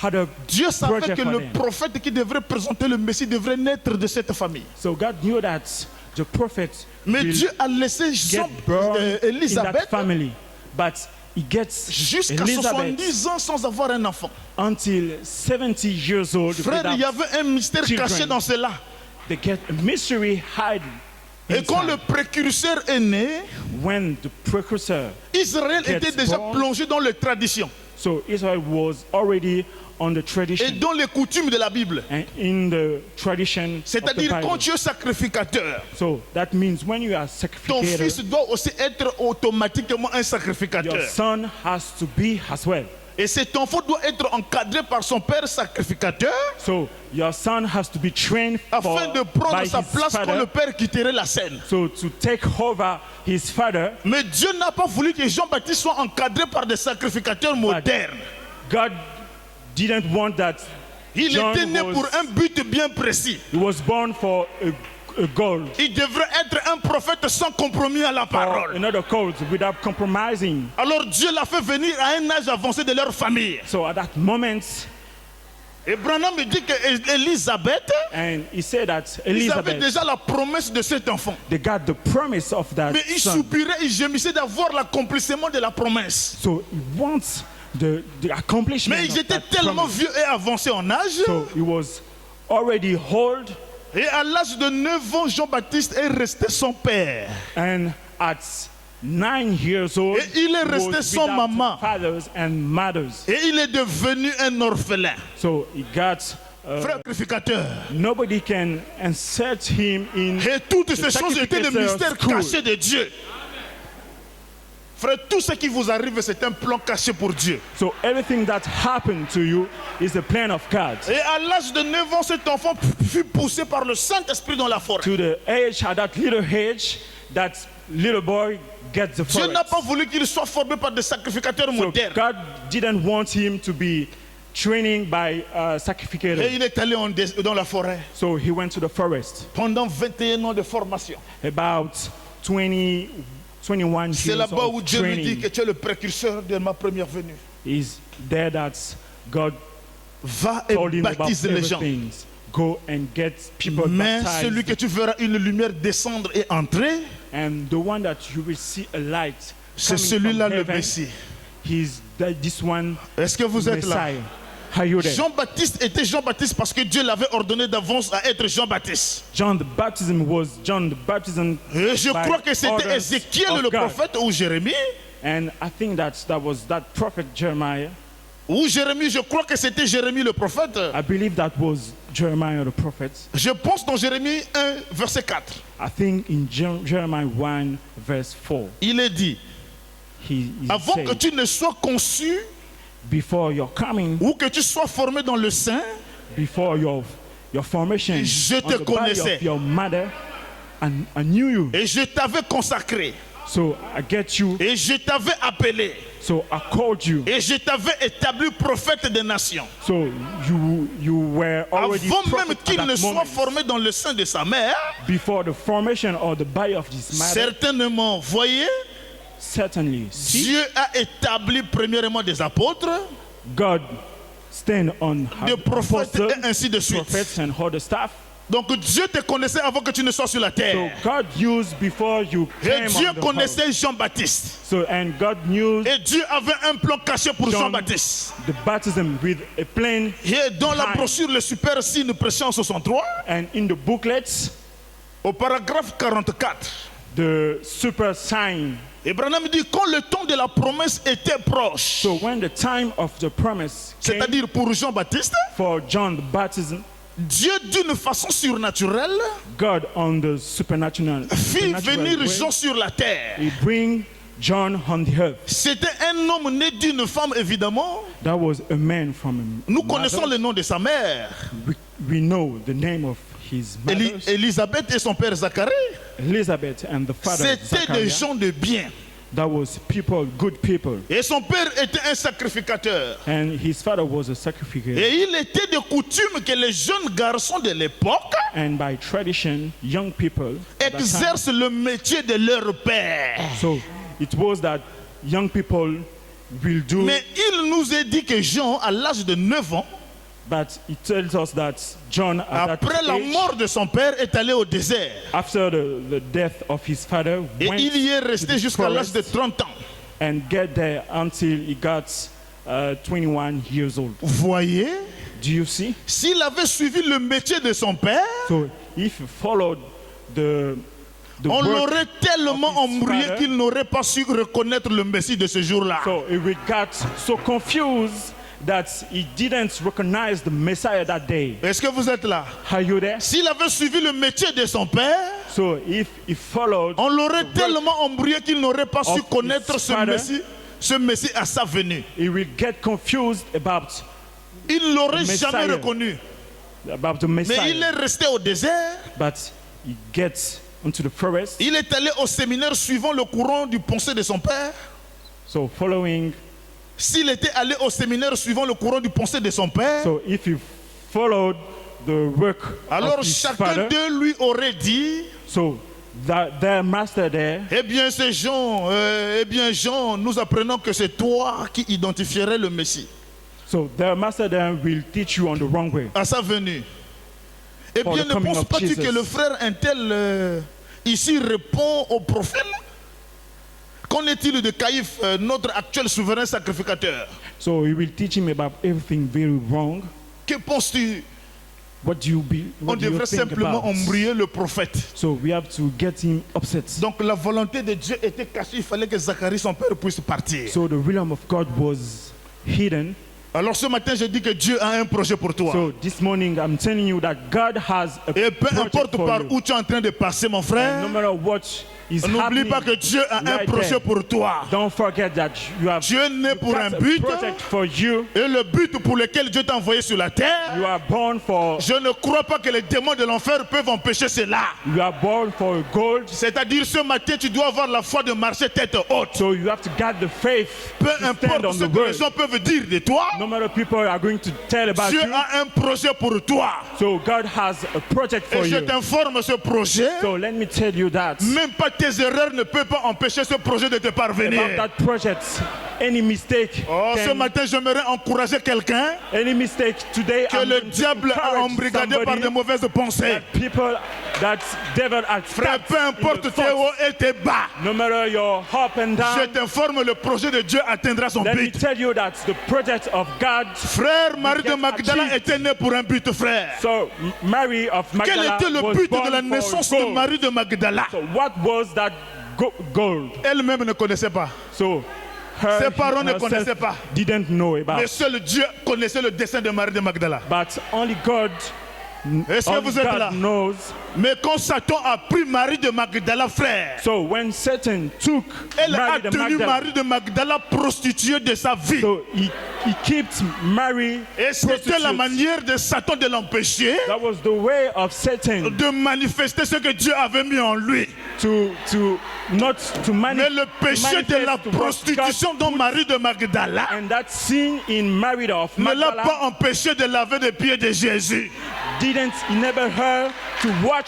had a Dieu savait project que for le them. prophète qui devrait présenter le Messie devrait naître de cette famille. So God knew that the prophet Mais will Dieu a laissé get born in that Élisabeth family, but he gets jusqu'à Elizabeth 70 ans sans avoir un enfant. until 70 years old. Frère, il y without- avait un mystère children. caché dans cela. They get a mystery hide Et quand le inside. précurseur est né, When the precursor, Israël Gets était déjà born. plongé dans les traditions so Israel was already on the et tradition dans les coutumes de la Bible. and in the tradition of the C'est-à-dire Bible. quand tu es sacrificateur, So that means when you are ton fils sacrificator, doit aussi être automatiquement un your sacrificateur. son has to be as well. Et cet enfant doit être encadré par son père sacrificateur So your son has to be trained for, afin de prendre by sa his place quand father. le père quitterait la scène. So to take over his father, Mais Dieu n'a pas voulu que Jean-Baptiste soit encadré par des sacrificateurs modernes. God didn't want that. Il John était né was- pour un but bien précis. He was born for a gold Il devrait être un prophète sans compromis à la or parole. another gold without compromising. Alors Dieu l'a fait venir à un âge avancé de leur famille. So at that moment, Et Branham me dit qu'Élisabeth, and he said that ils avaient Elizabeth, déjà la promesse de cet enfant. they got the promise of that Mais il son. soupirait, il gémissait d'avoir l'accomplissement de la promesse. So he wants the accomplishment Mais ils of étaient that tellement promise. vieux et avancés en âge. So he was already old, Et à l'âge de 9 ans, Jean-Baptiste est resté son père. and at 9 years old, Et il est he resté was sans without maman. fathers and mothers. Et il est devenu un orphelin. So he got Frère sacrificateur. nobody can insert him in. Et toutes the ces choses étaient des sacrificator's mystères school. cachés de Dieu. Frère, tout ce qui vous arrive, c'est un plan caché pour Dieu. So everything that happened to you is a plan of God. Et à l'âge de 9 ans, cet enfant fut poussé par le Saint-Esprit dans la forêt. To the age, at that little age, that little boy gets the Dieu n'a forest. pas voulu qu'il soit formé par des sacrificateurs So modernes. God didn't want him to be training by Et sacrificators. il est allé dans la forêt So he went to the forest. pendant 21 ans de formation. About 21 C'est years là-bas où of Dieu lui dit training. que tu es le précurseur de ma première venue. Is there that God Va et told him about baptise les gens. everything. Go and get people Mais celui que baptized. tu verras une lumière descendre et entrer, And the one that you will see a light c'est coming celui-là from le heaven, Messie. this one Est-ce que vous êtes là? Messiah. Are you there? Jean-Baptiste était Jean-Baptiste parce que Dieu l'avait ordonné d'avance à être Jean-Baptiste. John the baptism was John the baptism, Et je by crois que c'était orders Ézéchiel of le God. prophète ou Jérémie. And I think that was that prophet Jeremiah. Ou Jérémie, je crois que c'était Jérémie le prophète. I believe that was Jeremiah the prophet. Je pense dans Jérémie 1, verset 4. I think in Jeremiah 1 verse 4, Il est dit, he avant que said, tu ne sois conçu before your coming, ou que tu sois formé dans le sein, before your formation, Je on te the body connaissais. of your mother, and I knew you. et je t'avais consacré, So I get you. et je t'avais appelé, So I called you. et je t'avais établi prophète des nations. So you were already Avant prophet même at qu'il that ne soit moment, formé dans le sein de sa mère, before the formation or the body of this mother. certainement, voyez, Certainly, see, Dieu a établi premièrement des apôtres, God stand on des prophètes apostles, et ainsi de suite. prophets and all the staff. Donc Dieu te connaissait avant que tu ne sois sur la So terre. God used before you Et came Dieu on the earth. connaissait Jean-Baptiste. So and God knew Et Dieu avait un plan caché pour John- Jean-Baptiste. the baptism with a plain, Et dans la Time. brochure Le Super Signe prêchant en 63, and in the booklets, au paragraphe 44, the super sign. et Branham dit quand le temps de la promesse était proche, So when the time of the promise came c'est-à-dire pour Jean-Baptiste, for John the baptism, Dieu d'une façon surnaturelle God on the supernatural, fit supernatural venir way, Jean sur la terre. he bring John on the earth. C'était un homme né d'une femme, évidemment. That was a man from a Nous mother. connaissons le nom de sa mère, We know the name of his mother, Élisabeth et son père Zacharie. Elizabeth, and the father C'était des Zachariah. gens de bien. That was people, good people. Et son père était un sacrificateur. And his father was a sacrificator. Et il était de coutume que les jeunes garçons de l'époque And by tradition, young people at that time, exercent le métier de leur père. so it was that young people will do, Mais il nous est dit que Jean, à l'âge de 9 ans, but it tells us that John, at après that la age, mort de son père, est allé au désert. after the death of his father, Et went il y est to resté the jusqu'à l'âge de forest 30 ans. and get there until he got 21 years old. Voyez, Do you see? s'il avait suivi le métier de son père, So if you followed the on work l'aurait tellement of his embrouillé father, qu'il n'aurait pas su reconnaître le Messie de ce jour-là. so he got so confused that he didn't recognize the Messiah that day. Est-ce que vous êtes là? Are you there? S'il avait suivi le métier de son père, So if he followed, on l'aurait tellement embrouillé qu'il n'aurait pas su of connaître his father, ce Messie à sa venue. he will get confused about Il ne l'aurait The jamais Messiah. reconnu. the Mais il Messiah. est resté au désert. But he gets into the forest. Il est allé au séminaire suivant le courant du pensée de son père. So following, S'il était allé au séminaire suivant le courant du pensée de son père, so if you followed the work Alors of his chacun father. d'eux lui aurait dit, So their master there, eh bien Jean, nous apprenons que c'est toi qui identifierais le Messie so their master there will teach you on the wrong way. à sa venue. Eh For bien, the ne coming of penses-tu Jesus. que le frère Intel ici répond au prophète? Qu'en est-il de Caïphe, notre actuel souverain sacrificateur? So he will teach him about everything very wrong. Que penses-tu? What do you On think devrait simplement about? embrouiller le prophète. So we have to get him upset. Donc la volonté de Dieu était cachée, il fallait que Zacharie, son père, puisse partir. So the realm of God was hidden. Alors ce matin, je dis que Dieu a un projet pour toi. So this morning I'm telling you that God has a Et peu project importe for par you. où tu es en train de passer, mon And frère, no matter what is n'oublie happening, pas que Dieu a un right projet there, pour toi. don't forget that you have Dieu est né pour un got a but, project for you. et le but pour lequel Dieu t'a envoyé sur la terre, You are born for je ne crois pas que les démons de l'enfer peuvent empêcher cela. you are born for gold. C'est-à-dire ce matin, tu dois avoir la foi de marcher tête haute. So you have to get the faith Peu to stand importe on ce the que les word. gens peuvent dire de toi, No matter people are going to tell about Dieu you. a un projet pour toi. So God has a project for Et je you. t'informe, ce projet, So let me tell you that même pas tes erreurs ne peuvent pas empêcher ce projet de te about parvenir. that project. Any mistake, Oh, ce matin, j'aimerais encourager quelqu'un any mistake today, que I'm le going to diable a encourage embrigadé par de somebody, mauvaises pensées. people that devil has Frère, stabbed peu in importe the tes thoughts. hauts et tes bas, No matter your up and je down, t'informe, le projet de Dieu atteindra son let me but. tell you that the project of God. Frère, Marie de get Magdala achieved. était née pour un but, frère. So Mary of Quel Magdala était le was but born de la for naissance de gold. Marie de Magdala? So what was that gold? Elle-même ne connaissait pas. So her Ses parents ne herself connaissaient pas. didn't know about. Mais seul Dieu connaissait le dessein de Marie de Magdala. But only God, Est-ce que only vous êtes là? God knows. Mais quand Satan a pris Marie de Magdala, frère, So when Satan took elle a Mary the tenu Magdalene, Marie de Magdala prostituée de sa vie. so he kept Mary Et c'était la prostitute. manière de Satan de l'empêcher That was the way of Satan de manifester ce que Dieu avait mis en lui. to not to Mais le péché de la manifest what prostitution God dans Marie de Magdala and that sin in Mary of ne l'a Magdala pas empêché de laver les pieds de Jésus. didn't enable her to watch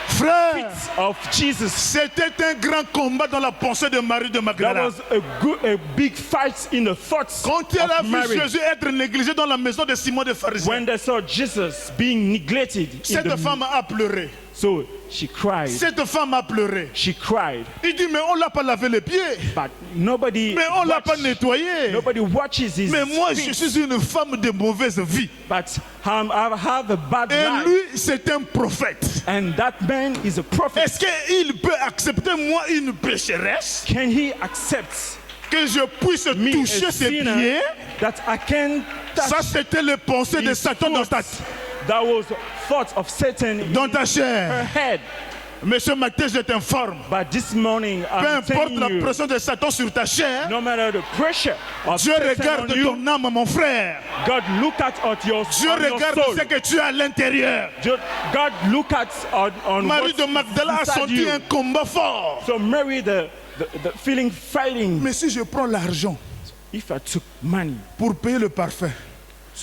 Frère, of Jesus. c'était un grand combat dans la pensée de Marie de That Magdala. was a big fight in the thoughts Quand elle a of vu Mary. Jésus être négligé dans la maison de Simon de Pharisien, When they saw Jesus being neglected in cette the femme a pleuré. so she cried. Cette femme a pleuré. She cried. Il dit, mais on l'a pas lavé les pieds. But nobody Mais on l'a pas watch- nettoyé. nobody watches his Mais moi, je feet. suis une femme de mauvaise vie. But I have a bad Et life. lui, c'est un prophète. And that man is a prophet. Est-ce qu'il peut accepter, moi, une pécheresse, Can he accept que je puisse me, toucher a ses sinner, pieds? that I can touch Ça, c'était les pensées de his Satan dans ta, foot? That was thoughts of Satan dans in ta her chair. head. Mais ce matin, je t'informe. But this morning, Peu I'm importe telling la you, pression de Satan sur ta chair, no matter the pressure of Dieu Satan regarde on you, ton âme, mon frère. God look at your, Dieu on your regarde soul. ce que tu as à l'intérieur. God look at on Marie what's de Magdala a inside senti you. un combat fort. So Mary, the feeling fighting. Mais si je prends l'argent If I took money pour payer le parfum,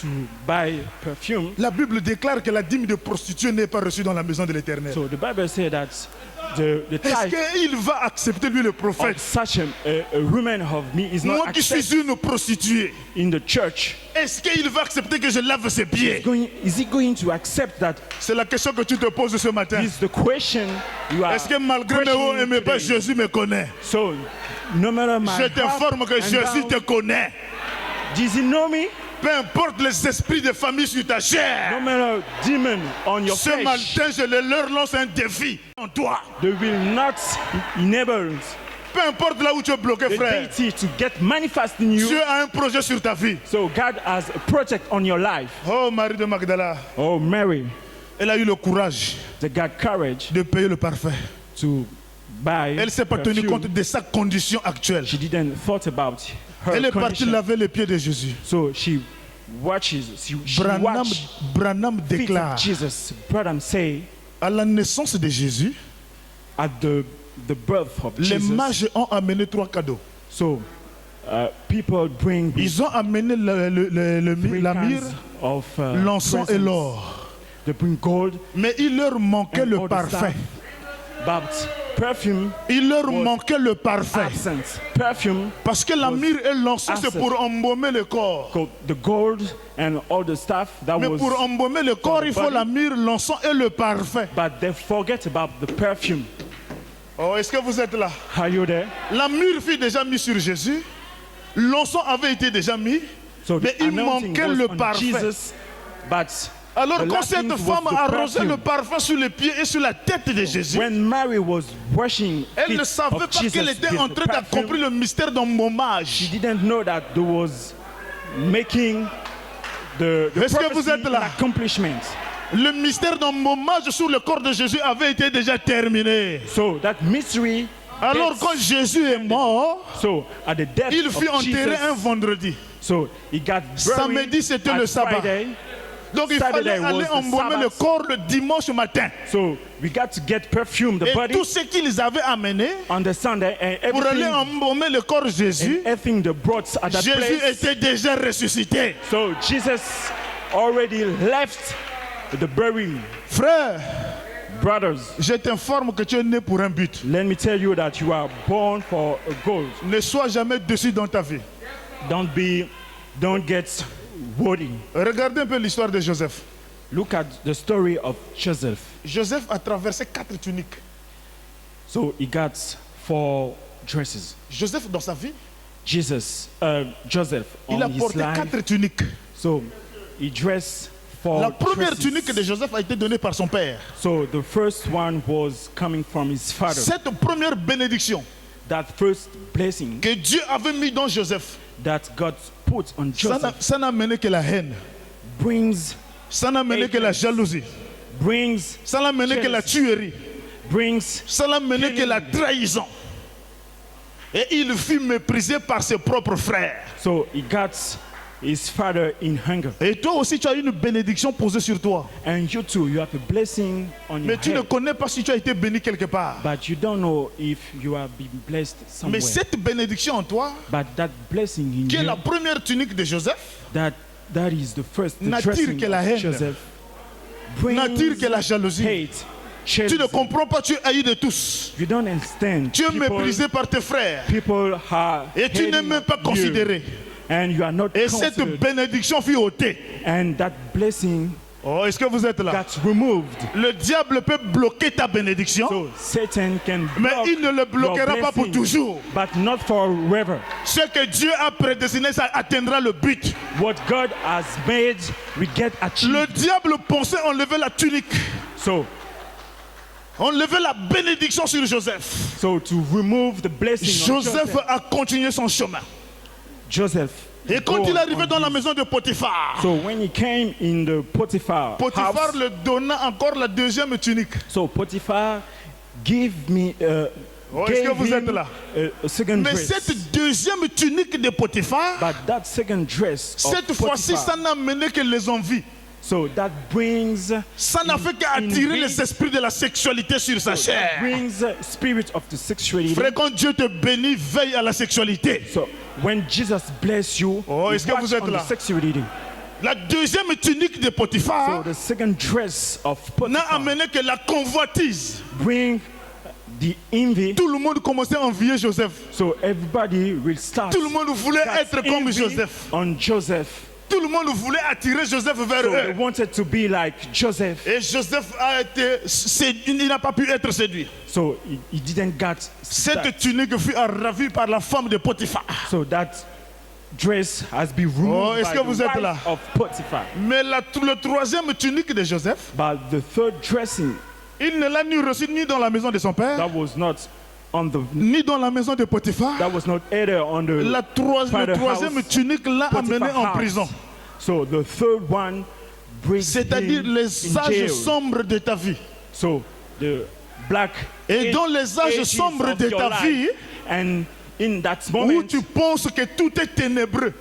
to buy perfume, la Bible déclare que la dîme de prostituée n'est pas reçue dans la maison de l'Éternel. so the Bible says that the Est-ce type qu'il va accepter, lui, le of prophète? such a woman of me is Moi not qui suis accepted une prostituée, in the church. est-ce qu'il va accepter que je lave ses pieds? Is he going to accept that? C'est la question que tu te poses ce matin. Is the question you are Est-ce que malgré mes hauts et mes bas, questioning today. Jésus me connaît? So, no matter my Je t'informe up que and Jésus down, te connaît. does he know me? Peu importe les esprits de famille sur ta No chair. matter demon on your Ce flesh, matin, je leur lance un défi en toi. they will not enable Peu importe là où tu es bloqué, the frère. deity to get manifest in you. Dieu a un projet sur ta vie. So God has a project on your life. Oh, Marie de Magdala, Oh, Mary, elle a eu le courage they got courage de payer le parfum. to buy Elle ne s'est pas tenue perfume. compte de sa condition actuelle. She didn't thought about her Elle est partie condition. laver les pieds de Jésus. So she watches. She Branham feet of déclare, Jesus. Branham say à la naissance de Jésus, at the birth of les Jesus. mages ont amené 3 cadeaux. So people bring Ils ont amené three la myrrhe, kinds of l'encens et presents. l'or. they bring gold Mais il leur manquait and le all the parfait. stuff. But perfume Il leur was manquait le parfait. absent. Perfume, Parce que la myrrhe et l'encens, c'est absent. pour embaumer le corps. the gold and all the stuff that Mais was. pour embaumer le corps, il faut body. la myrrhe, l'encens et le parfait. But they forget about the perfume. Oh, est-ce que vous êtes là? Are you there? La myrrhe fut déjà mise sur Jésus. L'encens avait été déjà mis. So Mais the il anointing manquait was le on parfait. Jesus, but Alors the quand last cette thing was femme the arrosait perfume. le parfum sur les pieds et sur la tête de Jésus, When Mary was washing elle feet ne savait of pas Jesus qu'elle était with en the train perfume, d'accomplir le mystère she d'embaumage. didn't know that there was making the Est-ce que prophecy vous êtes an là? accomplishment. Le mystère d'embaumage sur le corps de Jésus avait été déjà terminé. So that mystery. Alors death- quand Jésus est mort, so at the death il of fut enterré un Jesus, vendredi. so he got buried Samedi, c'était at le sabbat. Friday. Donc il Saturday fallait was aller the embaumer le Sabbath. corps le dimanche matin. So we got to get perfume the Et body tout ce qu'ils avaient amené on the Sunday and pour aller everything, embaumer le corps de Jésus, everything they brought at that Jésus place. était déjà ressuscité. So Jesus already left the burial. Frère, Brothers, je t'informe que tu es né pour un but. let me tell you that you are born for a goal. Ne sois jamais déçu dans ta vie. Don't get worried. Regardez un peu l'histoire de Joseph. Look at the story of Joseph. Joseph a traversé 4 tuniques. So he got 4 dresses. Joseph, dans sa vie, Joseph il a on his porté life. 4 tuniques. So he dressed 4 La première dresses. tunique de Joseph a été donnée par son père. So the first one was coming from his father. Cette première bénédiction That first blessing que Dieu avait mis dans Joseph, that God put on Joseph ça n'a mené que la haine. brings, Ça n'a mené que la jalousie. Ça n'a mené que la tuerie. Ça n'a mené que la trahison. Et il fut méprisé par ses propres frères. so he got his father in hunger. Et toi aussi, tu as une bénédiction posée sur toi. And you too, you have a blessing on your Mais tu ne head. connais pas si tu as été béni quelque part. But you don't know if you have been blessed somewhere. Mais cette bénédiction en toi, But that blessing in qui est you, la première tunique de Joseph, that is the first, the n'attire dressing que la of haine. Joseph, n'attire que la jalousie. hate, Tu ne jealousy. comprends pas, tu es haï de tous. You don't understand. Tu es méprisé par tes frères. People are Et tu n'es hating même pas you, considéré. and you are not Et cette considered. bénédiction fut ôtée. And that blessing Oh, est-ce que vous êtes là? got removed. Le diable peut bloquer ta bénédiction, So Satan can mais block il ne le your bloquera pas pour blessing, toujours. but not forever. Ce que Dieu a prédestiné, ça atteindra le but. What God has made, we get achieved. Le diable pensait enlever la tunique, So enlever la bénédiction sur Joseph. to remove the blessing on Joseph a continué son chemin. Joseph. Et quand go il est arrivé on dans la his- maison de Potiphar, So when he came in the Potiphar Potiphar house, le donna encore la deuxième tunique. so Potiphar give me Oh, est-ce que gave vous êtes him là? a second Mais dress. cette deuxième tunique de Potiphar, But that second dress of cette fois-ci, Potiphar, ça n'a mené que les envies. so that brings Ça n'a fait qu'attirer les esprits de la sexualité sur sa chair. spirit of the sexuality. Frère, quand Dieu te bénit, veille à la sexualité. So when Jesus bless you, Oh, you est-ce que watch vous êtes on là? the sexuality. La deuxième tunique de So Potiphar the second dress of n'a Potiphar amené que la convoitise. bring the envy. Tout le monde commençait à envier Joseph. So everybody will start Tout le monde voulait got être comme envy Joseph. on Joseph. Tout le monde voulait attirer Joseph vers So they eux. wanted to be like Joseph. Et Joseph a été il n'a pas pu être séduit. So he didn't get Cette that. tunique fut ravie par la femme de Potiphar. So that dress has been Oh, removed est-ce by que vous the êtes wife là? of Potiphar. Mais le troisième tunique de Joseph, But the third dressing, il ne l'a ni reçu ni dans la maison de son père, that was not on the, ni dans la maison de Potiphar. that was not either on the Le troisième house, tunique l'a amené Potiphar en house. prison. So the third one brings C'est-à-dire him les in âges jail. sombres de ta vie. So the black Et dans les âges ages sombres of de your ta life, vie, and in that où moment tu penses que tout est ténébreux,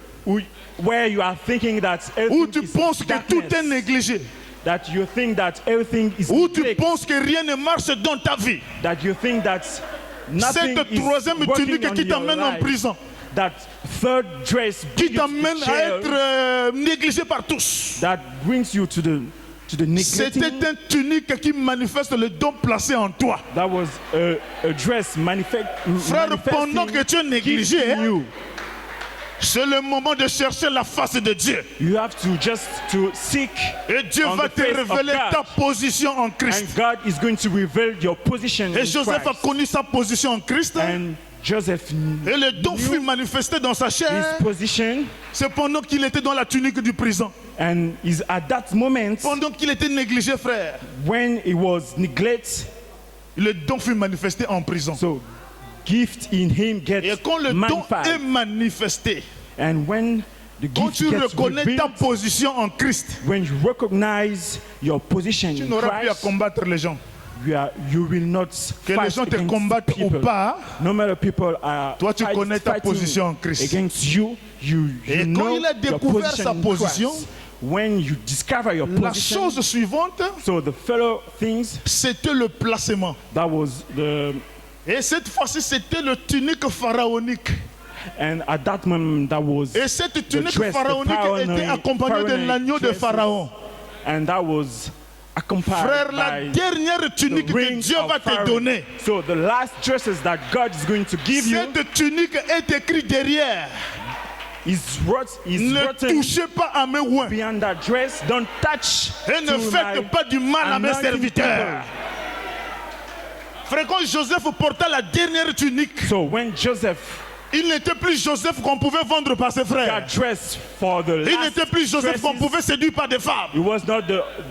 where you are thinking that où everything tu is penses que tout est darkness, négligé, that you think that everything is où tu neglect, penses que rien ne marche dans ta vie, that you think that nothing cette is troisième working tunique on qui your t'amène en life, prison, that third dress qui brings you to t'amène à jail, être négligé par tous. that brings you to the to the C'était neglecting. un tunique qui manifeste le don placé en toi. That was a dress Frère, pendant que tu es négligé, gifting you. c'est le moment de chercher la face de Dieu. You have to just to seek, Et Dieu on va the te face of révéler God. ta position en Christ. and God is going to reveal your position Et in Joseph a Christ. connu sa position en Christ. And Joseph Et le don fut manifesté dans sa his chair. position, C'est pendant qu'il était dans la tunique du prison. and is at that moment Pendant qu'il était négligé, frère. when he was neglected. Le don fut manifesté en prison. So gift in him Et gets quand le don est magnified, manifesté, and when the quand gift tu gets reconnais ta revealed, position en Christ, when you recognize your position tu in n'auras plus à Christ, combattre les gens. you will not Que les fight gens te against combattent ou people. pas, No matter people are toi tu connais ta fighting position en Christ. against you, you Et quand know il a your découvert position sa in position, Christ. When you discover your la position, chose suivante, so the fellow things, c'était le placement. that was the, Et cette fois-ci, c'était le tunique pharaonique. and at that moment that was, Et cette tunique dress, the pharaonique était accompagnée de pharaonic l'agneau de dresses, Pharaon. and that was accompanied Frère, la by dernière tunique the que ring Dieu of va te Pharaoh. donner, So the last dresses that God is going to give you cette tunique est écrite derrière. is Ne written touchez pas à mes oins beyond that dress. Don't touch et ne to my faites pas du mal à mes anointed serviteurs. Frère, quand Joseph porta la dernière tunique, people. So when Joseph il n'était plus Joseph qu'on pouvait vendre par ses frères. got dressed for the Il last n'était plus Joseph qu'on dresses, pouvait séduire par des femmes. it was not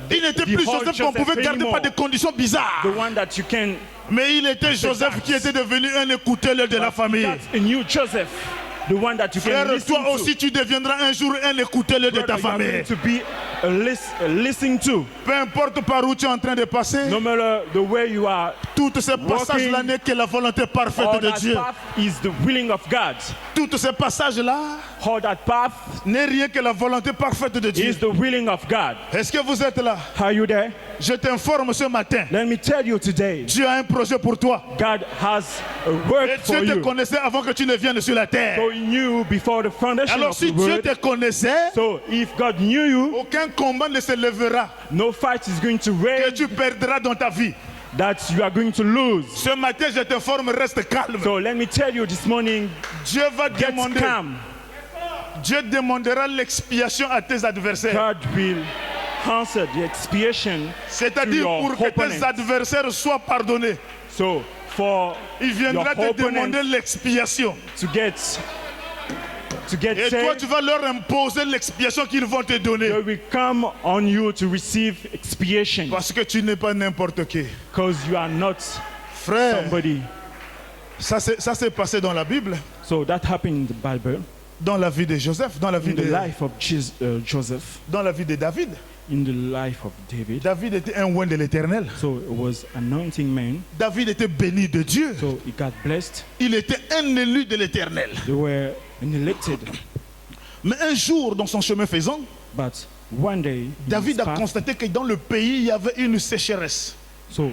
Il n'était the plus whole Joseph qu'on pouvait garder anymore, par des conditions bizarres. the one that you can. Mais il était Joseph qui était devenu un écouteur de la famille. That's a new Joseph, the one that you Frère, can listen toi to. aussi tu deviendras un jour un écouteur de Brother, ta you are famille. going to be a listen to. Peu importe par où tu es en train de passer, No matter the way you are, tous ces passages-là n'est que la volonté parfaite all de that Dieu. path is the willing of God. Tous ces passages-là All that path n'est rien que la volonté parfaite de Dieu. is the willing of God. Est-ce que vous êtes là? Are you there? Je t'informe ce matin. Let me tell you today, Dieu a un projet pour toi. God has a Et work for Dieu te you. connaissait avant que tu ne viennes sur la terre. So he knew before the foundation Alors of si the Dieu world. te connaissait, So if God knew you, aucun combat ne se lèvera no fight is going to que rage tu perdras dans ta vie. that you are going to lose. Ce matin, je t'informe, reste calme. So let me tell you this morning, Dieu va get demander, calm. Dieu demandera l'expiation à tes adversaires. God will answer the expiation to C'est-à-dire your pour que tes opponent. adversaires soient pardonnés. So for Il viendra your te demander opponent l'expiation. to get Et toi, saved, tu vas leur imposer l'expiation qu'ils vont te donner. they will come on you to receive expiation Parce que tu n'es pas n'importe qui. because you are not Frère, somebody. ça s'est passé dans la Bible, So that happened in the Bible, dans la vie de Joseph, dans la vie in the de, life of Joseph, dans la vie de David. in the life of David. David était un oint de l'Éternel. So it was anointing man. David était béni de Dieu. So he got blessed. Il était un élu de l'Éternel. They were elected. Mais un jour, dans son chemin faisant, But one day, in David his a path, constaté que dans le pays, il y avait une sécheresse. so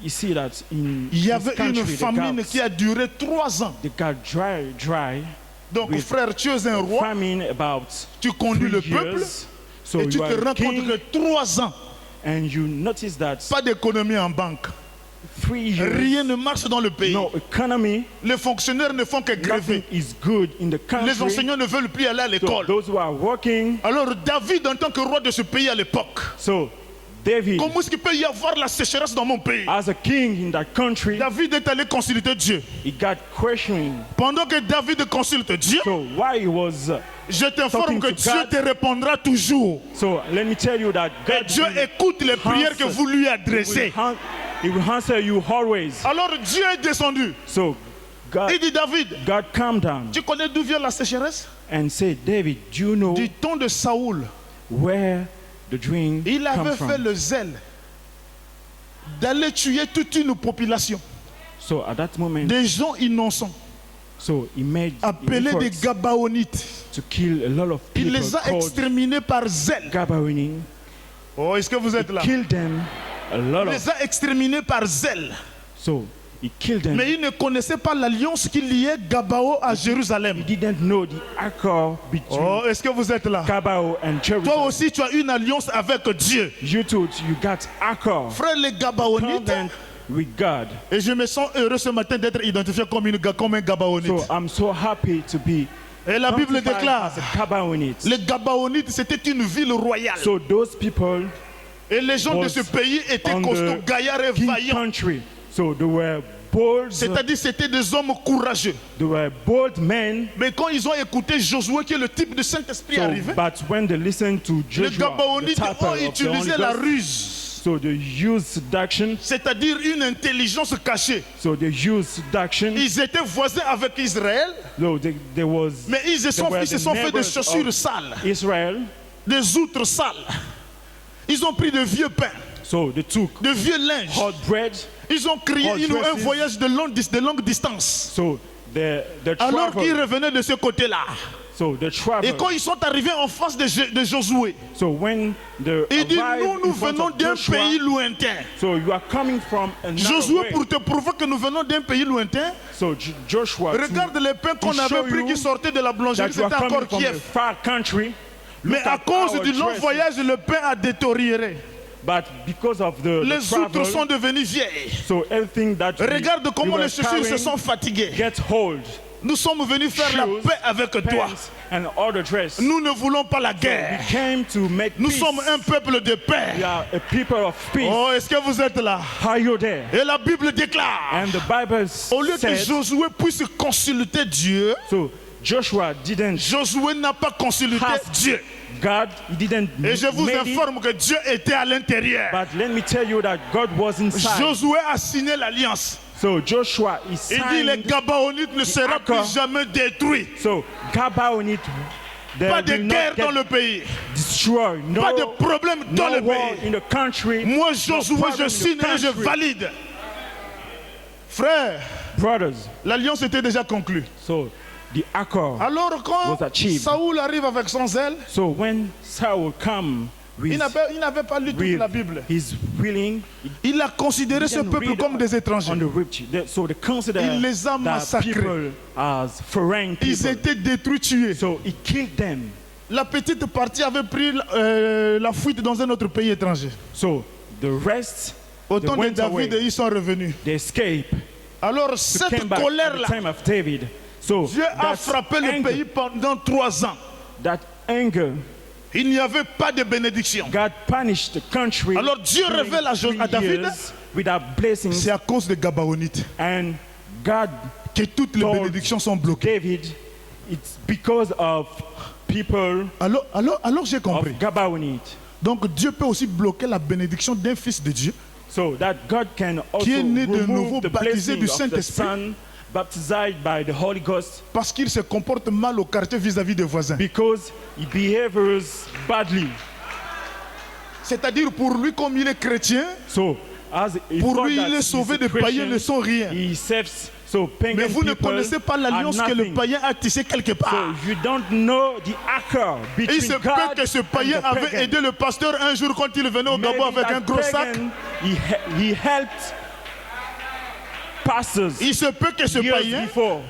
you see that in Il y this avait une country, famine qui a duré 3 ans. they got dry Donc, with frère, tu es un roi, famine about tu conduis 3 le peuple, years. So et tu you te are rends compte king, que 3 ans, and you notice that pas d'économie en banque. 3 years, Rien ne marche dans le pays. no economy, Les fonctionnaires ne font que nothing gréver. is good in the Les country. enseignants ne veulent plus aller à So l'école. those who are working, Alors, David, en tant que roi de ce pays à l'époque, so David, comment est-ce qu'il peut y avoir la sécheresse dans mon pays? as a king in that country, David est allé consulter Dieu. he got questioning. Pendant que David consulte Dieu, So why he was, je t'informe Talking que to Dieu God. te répondra toujours. so let me tell you that Et God Dieu will, écoute les prières que vous lui adressez. he will answer you always. Alors Dieu est descendu. So God, Il dit, David, God calm down tu connais d'où vient la sécheresse? and say, David, do you know Du temps de Saoul. where the drink Il come avait fait from? le zèle d'aller tuer toute une population, So at that moment, des gens innocents, so he made appelés des efforts Gabaonites. to kill a lot of Il people les a called exterminés par zèle. Gabaoning. Oh, est-ce que vous êtes là? Kill them, a lot Il of. les a exterminés par zèle. So he killed them. Mais il ne connaissait pas l'alliance qui liait Gabao à He Jérusalem. didn't know the accord between Oh, est-ce que vous êtes là? Gabao and Toi Jerusalem. aussi, tu as une alliance avec Dieu. You too, you got accord, Frère, les Gabaonites, covenant with God. et je me sens heureux ce matin d'être identifié comme un Gabaonite. So I'm so happy to be Et la Bible identified déclare, as a Gabaonite. les Gabaonites, c'était une ville royale. So those people Et les gens de was ce pays étaient on costauds, the gaillards et king vaillants. country. So they were bold. C'est-à-dire c'était des hommes courageux. They were bold men. Mais quand ils ont écouté Josué, qui est le type de Saint-Esprit So, arrivé, but when they listened to les Joshua, the Gabaonites type ont of the Holy utilisé la Ghost, ruse. so they used seduction. C'est-à-dire une intelligence cachée. So they used seduction. Ils étaient voisins avec Israël, So there was mais ils se sont were fait the des neighbors chaussures of sales, Israel. des outres sales. Ils ont pris de vieux pains, So they took de vieux linges. hot bread. Ils ont créé hot un dresses. voyage de longue distance. So they Alors qu'ils traveled. revenaient de ce côté-là. So they Et traveled. quand ils sont arrivés en face de Josué, So when they il dit, arrived nous in front venons of d'un Joshua, pays lointain. so you are coming from another Josué, way. pour te prouver que nous venons d'un pays lointain, So Joshua, regarde les pains qu'on to avait show pris you qui sortaient de la boulangerie, that you are c'était coming encore from a Kiev. far country. Mais Look à at cause our du long dresses. voyage, le pain a détérioré. But because of the Les outres travel, sont devenues vieilles. so everything that Regarde comment we les were chaussures se carrying sont fatiguées. get hold. Nous sommes venus faire la Shoes, paix avec toi. pants, and all the dress. Nous ne voulons pas la We guerre. came to make Nous peace. sommes un peuple de We paix. are a people of peace. Oh, est-ce que vous êtes là? Are you there? Et la Bible déclare, And the Bible au lieu que said, Josué puisse consulter Dieu, so Joshua didn't Josué n'a pas consulté Ask Dieu. God, he didn't Et je vous made it, informe que Dieu était à l'intérieur. but let me tell you that God was inside. Josué a signé l'alliance. So Joshua is Il dit les signed. Gabaonites ne seront accord. plus jamais détruits. So Gabaonite, there Pas de will guerre not dans get le pays. destroyed. No, Pas de problème dans no le war pays. in the country. Moi, no Josué, problem je in the signe et je country. valide. Frère, Brothers, l'alliance était déjà conclue. so the accord. Alors quand Was achieved. Saoul arrive avec son zèle, So when Saul come il with n'avait pas lu toute with la Bible. his willing, Il a considéré ce didn't peuple read comme des étrangers. on the rich. So they consider Il les a that massacrés. people as foreign Ils people. étaient détruits, tués. So he killed them. La petite partie avait pris la fuite dans un autre pays étranger. So the rest, Au they temps de went away. David, ils sont revenus. They escaped. Alors They cette came back at the colère-là, time of David. So Dieu a that frappé le anger, pays pendant 3 ans. that anger, Il n'y avait pas de bénédiction. God punished the country. Alors Dieu during révèle à 3 David, years without blessings, c'est à cause des Gabaonites and God que toutes les told bénédictions sont bloquées. David, it's because of people Alors j'ai of compris. Gabaonite. Donc Dieu peut aussi bloquer la bénédiction d'un fils de Dieu So that God can also Qui est né de nouveau, remove the baptisé blessing du of the Saint-Esprit. Son, baptized by the Holy Ghost, parce qu'il se comporte mal au quartier vis-à-vis des voisins. because he behaves badly. C'est-à-dire pour lui, comme il est chrétien, So as he pour thought lui that il est he's sauvé, a des païens ne Christian, sont rien. he saves. So pagan Mais vous ne people connaissez pas are l'alliance que le nothing. païen a tissée quelque So part. you don't know the accord Il between se peut God que ce and païen the avait pagan. aidé le pasteur un jour quand il venait au Maybe Gabon avec that un gros sac. pagan, he helped pastors Il se peut que ce years païen before.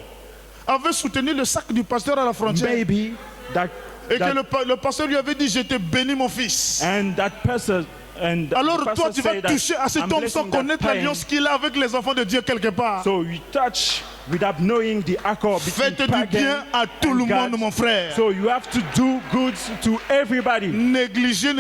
avait soutenu le sac du pasteur à la frontière. Maybe that, Et que that le pasteur lui avait dit, je te bénis mon fils. and that person and the Alors pastor toi tu vas said that, toucher à cet "I'm homme sans blessing that connaître pain." l'alliance qu'il a avec les enfants de Dieu quelque part. So you touch without knowing the accord between Faites du pagan bien à tout and le God. monde mon frère. So you have to do good to everybody. Ne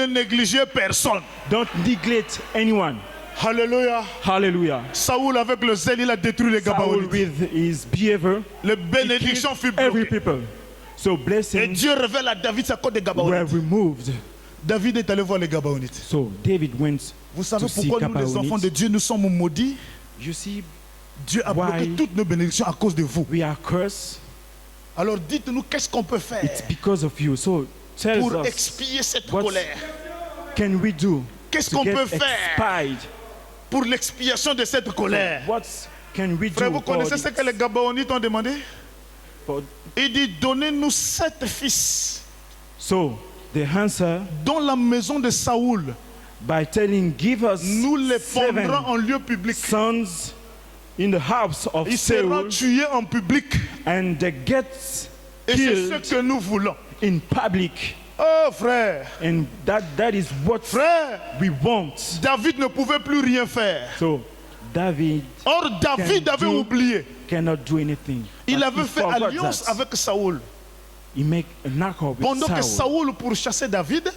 négligez personne. Don't neglect anyone. Alléluia. Hallelujah. Saoul avec le zèle, il a détruit les Saul Gabaonites. with his behavior, Les he bénédictions furent killed every bloquées. people. So Et blessings Dieu révèle à David sa côte des were Gabaonites. removed. David est allé voir les Gabaonites. So David went Vous savez to see pourquoi nous les enfants de Gabaonites. Dieu nous sommes maudits? You see, Dieu a Why? bloqué toutes nos bénédictions à cause de vous. we are cursed. Alors dites-nous qu'est-ce qu'on peut faire It's because of you. So tell pour us, expier cette what colère. can we do Qu'est-ce to qu'on get peut faire expired? pour l'expiation de cette colère? What can we Frère, do vous connaissez ce que les Gabaonites ont demandé? for- Il dit, donnez-nous 7 fils So the answer dans la maison de Saoul. by telling, give us Nous les 7 pondrons en lieu public. sons in the house of Il sera Saul, tué en public. and they get Et c'est ce killed que nous voulons. in public. Oh frère, And that is what frère, we want. David ne pouvait plus rien faire. So David Or, David avait do- oublié. cannot do anything. Il But avait he fait forgot alliance that. avec Saoul. He make an accord with Pendant que Saul. Saoul pourchassait David,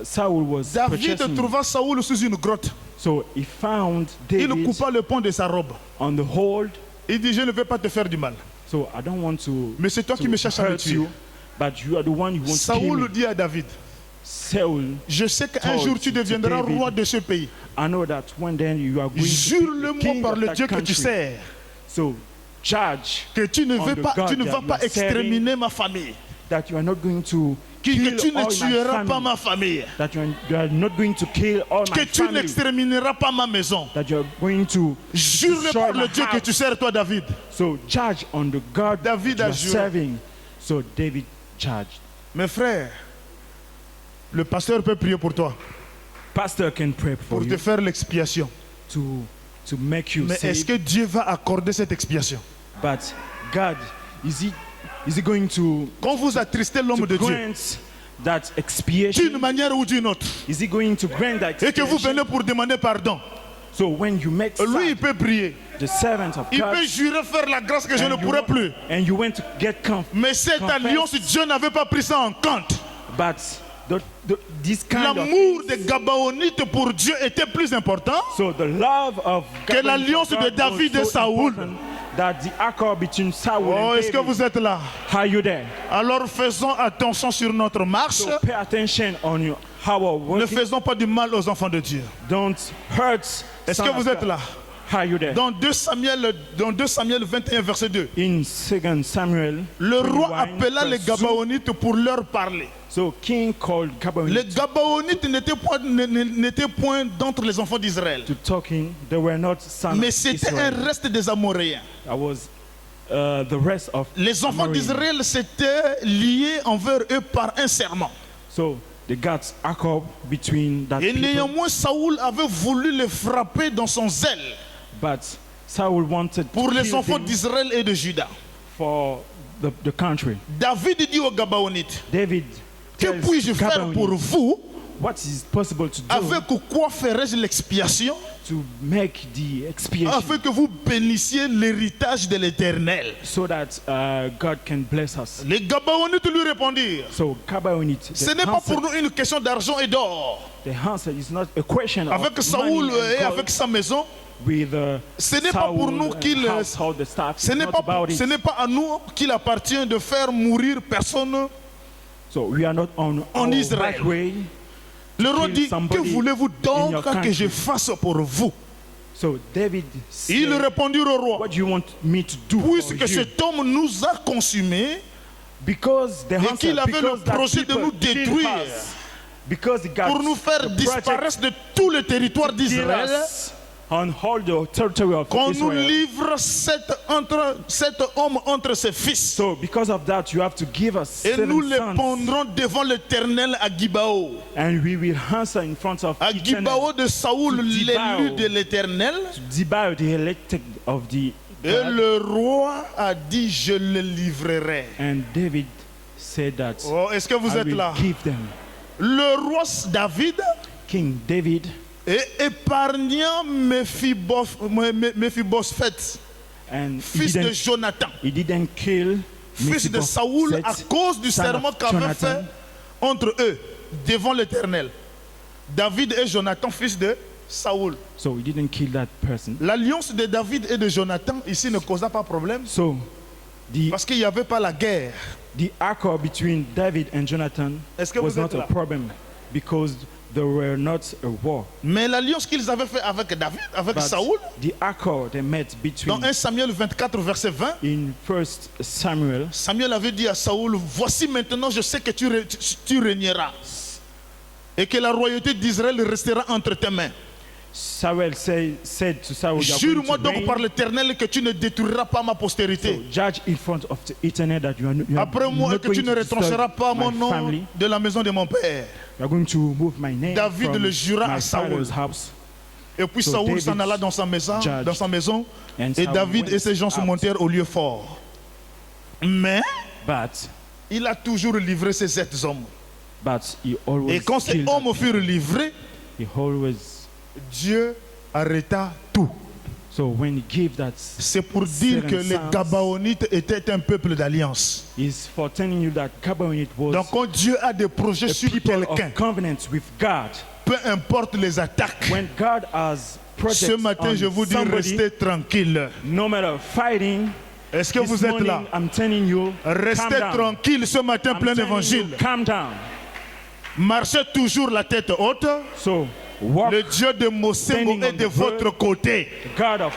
Saul was David purchasing. trouva Saoul sous une grotte. So he found Il David coupa le pont de sa robe. on the hold. Il dit, je ne vais pas te faire du mal. So I don't want to, Mais c'est toi qui me cherches à me hurt tuer. you, but you are the one who wants to kill Saoul me. dit à David, Saul, je sais qu'un told jour tu to deviendras David, roi de ce pays. I know that one day you are going to be the Jure-le-moi king par of le that Dieu que tu country. sers So judge que tu ne on veux the pas, God tu ne that vas you pas are serving, exterminer ma famille. that you are not going to Que kill tu ne all my tueras pas family, ma famille. that you are not going to kill all Que my tu family, n'extermineras pas ma maison. that you are going to Jure-le destroy par my le Dieu que house. tu sers, toi David. So judge on the God David that a you are juré. serving. So David judged. Mes frères, le pasteur peut prier pour toi, Pastor can pray for pour te you faire l'expiation. to make you Mais est-ce saved. que Dieu va accorder cette expiation? But God, is he going to Quand vous attristez l'homme de Dieu, grant that expiation? d'une manière ou d'une autre, Is he going to grant that et que vous expiation? venez pour demander pardon, So when you make lui il sad, peut prier. the servant of Il God, peut jurer faire la grâce que je ne and you pourrai want- plus. and you went to get Mais cette confess. alliance, Dieu n'avait pas pris ça en compte. but this kind of L'amour des Gabaonites pour Dieu était plus important. so the love of Que God l'alliance for de God David was et so Saoul. important that the accord between Saul Oh, and est-ce que David, vous êtes là? are you there? Alors faisons attention sur notre marche. So pay attention on our Ne working. faisons pas du mal aux enfants de Dieu. Don't hurt. Est-ce son que of vous êtes God. là? Are you there? Dans 2 Samuel 21, verset 2, In 2 Samuel, le roi 21, appela les verse 2. Gabaonites pour leur parler. So king called Les Gabaonites Gabaonites n'étaient point d'entre les enfants d'Israël, to talking. They were not sons mais of c'était un Israel. reste des Amoréens. That was the rest of Les enfants Amorim. d'Israël s'étaient liés envers eux par un serment. So they got accord between that Et people. néanmoins, Saoul avait voulu les frapper dans son zèle But Saul wanted pour to les kill enfants them d'Israël et de Juda. for the country. David dit aux Gabaonites, David que tells puis-je faire Gabaonites, pour vous? what is possible to do Avec quoi ferai-je l'expiation? to make the expiation Afin que vous bénissiez l'héritage de l'Éternel. so that God can bless us. Les Gabaonites lui répondirent, So Gabaonites, ce n'est pas pour nous une question d'argent et d'or. the answer is not a question Avec of Saoul money and et gold avec sa maison, with ce n'est pas pour Saul nous and qu'il- household stuff. ce It's n'est not pas, about it. ce n'est pas à nous qu'il appartient de faire mourir personne. So we are not on En our Israël. right way. Le roi Kill dit, que somebody voulez-vous in donc your que country. je fasse pour vous? So David said, Ils répondirent au roi, what do you want me to do puisque for you? cet homme nous a consumés, Because the answer, qu'il avait because le that projet de people nous killed détruire. us, because he got pour nous faire the project disparaître de tout le territoire to kill d'Israël, us on all the territory of qu'on nous Israel. livre cet homme entre ses fils. So because of that, you have to give us Et nous 7 les sons, pondrons devant l'Éternel à Gibao. and we will answer in front of À each Gibao de Saoul, To Gibao. l'élu de l'Éternel. Debao, the elected of the Et God. le roi a dit, je le livrerai. And David said that Oh, est-ce que vous I êtes will là? give them. Le roi David King David et épargnant Méphibosheth, and fils de Jonathan, he didn't kill fils de Mephibosheth, Saoul, à cause du son of serment qu'avait Jonathan. fait entre eux devant l'Éternel. David et Jonathan, fils de Saoul. So he didn't kill that person. L'alliance de David et de Jonathan ici ne causa pas problème So the parce qu'il n'y avait pas la guerre. accord between David and Jonathan Est-ce que was vous êtes not là? a problem because there were not a war. Mais l'alliance qu'ils avaient fait avec David, avec But Saoul, the accord they met dans between 1 Samuel 24, verset 20, in 1 Samuel, Samuel avait dit à Saoul, voici maintenant je sais que tu régneras et que la royauté d'Israël restera entre tes mains. Samuel said to Saul, "You are going Jure-moi to donc reign." par l'Éternel que tu ne détruiras pas ma So postérité. judge in front of the Eternal that you are Après moi, not et que tu going ne to disturb retrancheras pas mon my nom family. de la maison de mon père. You are going to move my name David from le jura my à Saoul. father's house. Et puis So Saoul s'en David alla dans sa maison, judged, and et Saul David et went ses gens se out. montèrent au lieu fort. Mais But il a toujours livré ces 7 hommes. he always Et quand ces killed hommes them. furent livrés, He always. Dieu arrêta tout. So when he gave that, C'est pour dire que les sons, Gabaonites étaient un peuple d'alliance. is for telling you that Gabaonite was Donc quand Dieu a des projets a sur people quelqu'un, of covenant with God. peu importe les attaques, When God has projects ce matin on je vous dis somebody, restez tranquille. no matter fighting, Est-ce que this vous êtes morning, là? I'm telling you, calm Restez down. tranquille ce matin I'm plein telling d'évangile. you, calm down. Marchez toujours la tête haute. So walk. Le Dieu de Mosengo Standing est on de the votre word. côté. The God of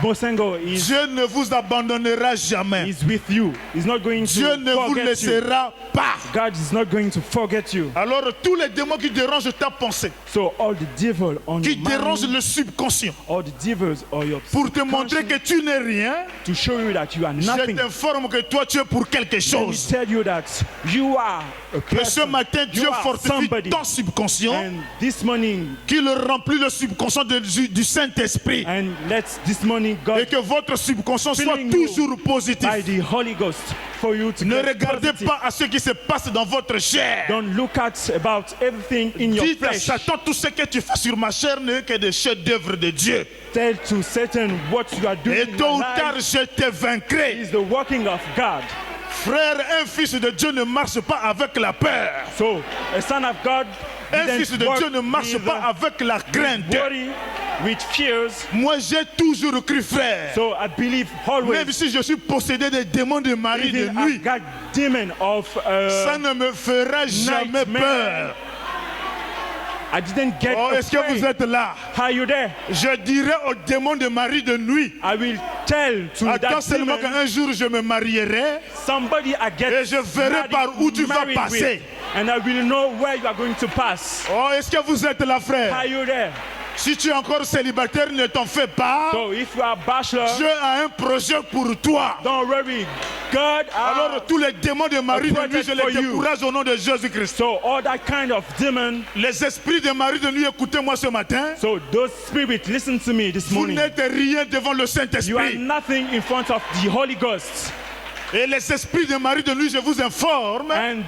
Mosengo Dieu ne vous abandonnera jamais. is with you. He's not going Dieu to ne vous forget you. laissera pas. God is not going to forget you. Alors tous les démons qui dérangent ta pensée, So all the devil on qui your dérangent mind, le subconscient, all the devils or your pour te montrer que subconscious, tu n'es rien, to show you that you are je nothing. t'informe que toi tu es pour quelque Let me chose. tell you that you are a Que ce person. matin Dieu You are fortifie somebody. ton subconscient, And this morning, qu'il remplit le subconscient du Saint-Esprit, and let this morning et God que votre subconscient soit filling you toujours positif. by the Holy Ghost for you to Ne get regardez positive. pas à ce qui se passe dans votre chair. Don't look at about everything in your Dites à flesh. Satan, tout ce que tu fais sur ma chair n'est que des chefs-d'œuvre de Dieu. Tell to Satan what you are doing Et in tôt your ou tard, life je te vaincrai. is the working of God. Frère, un fils de Dieu ne marche pas avec la peur. So a son of God Un didn't fils de work Dieu ne marche with, pas avec la crainte. worry, with fears. Moi, j'ai toujours cru, frère. So I believe always, Même si je suis possédé des démons de mari de even nuit, I've got demon of ça ne me fera jamais nightmare. peur. I didn't get Oh, est-ce que vous afraid. êtes là? Are you there? Je dirai aux démons de mari de nuit, I will tell to attends that seulement demon, qu'un jour je me marierai somebody I get et je verrai par où tu vas married passer. with, and I will know where you are going to pass. Oh, est-ce que vous êtes là, frère? Are you there? Si tu es encore célibataire, ne t'en fais pas. So if you are bachelor, Dieu a un projet pour toi. don't worry. God, Alors tous les démons de mari de nuit, je project for les you. décourage au nom de Jésus-Christ. so all that kind of demon. Les esprits de mari de nuit, écoutez-moi ce matin. So those spirits, listen to me this Vous morning. n'êtes rien devant le You are Saint-Esprit. nothing in front of the Holy Ghost. Et les esprits de mari de nuit, je vous informe, And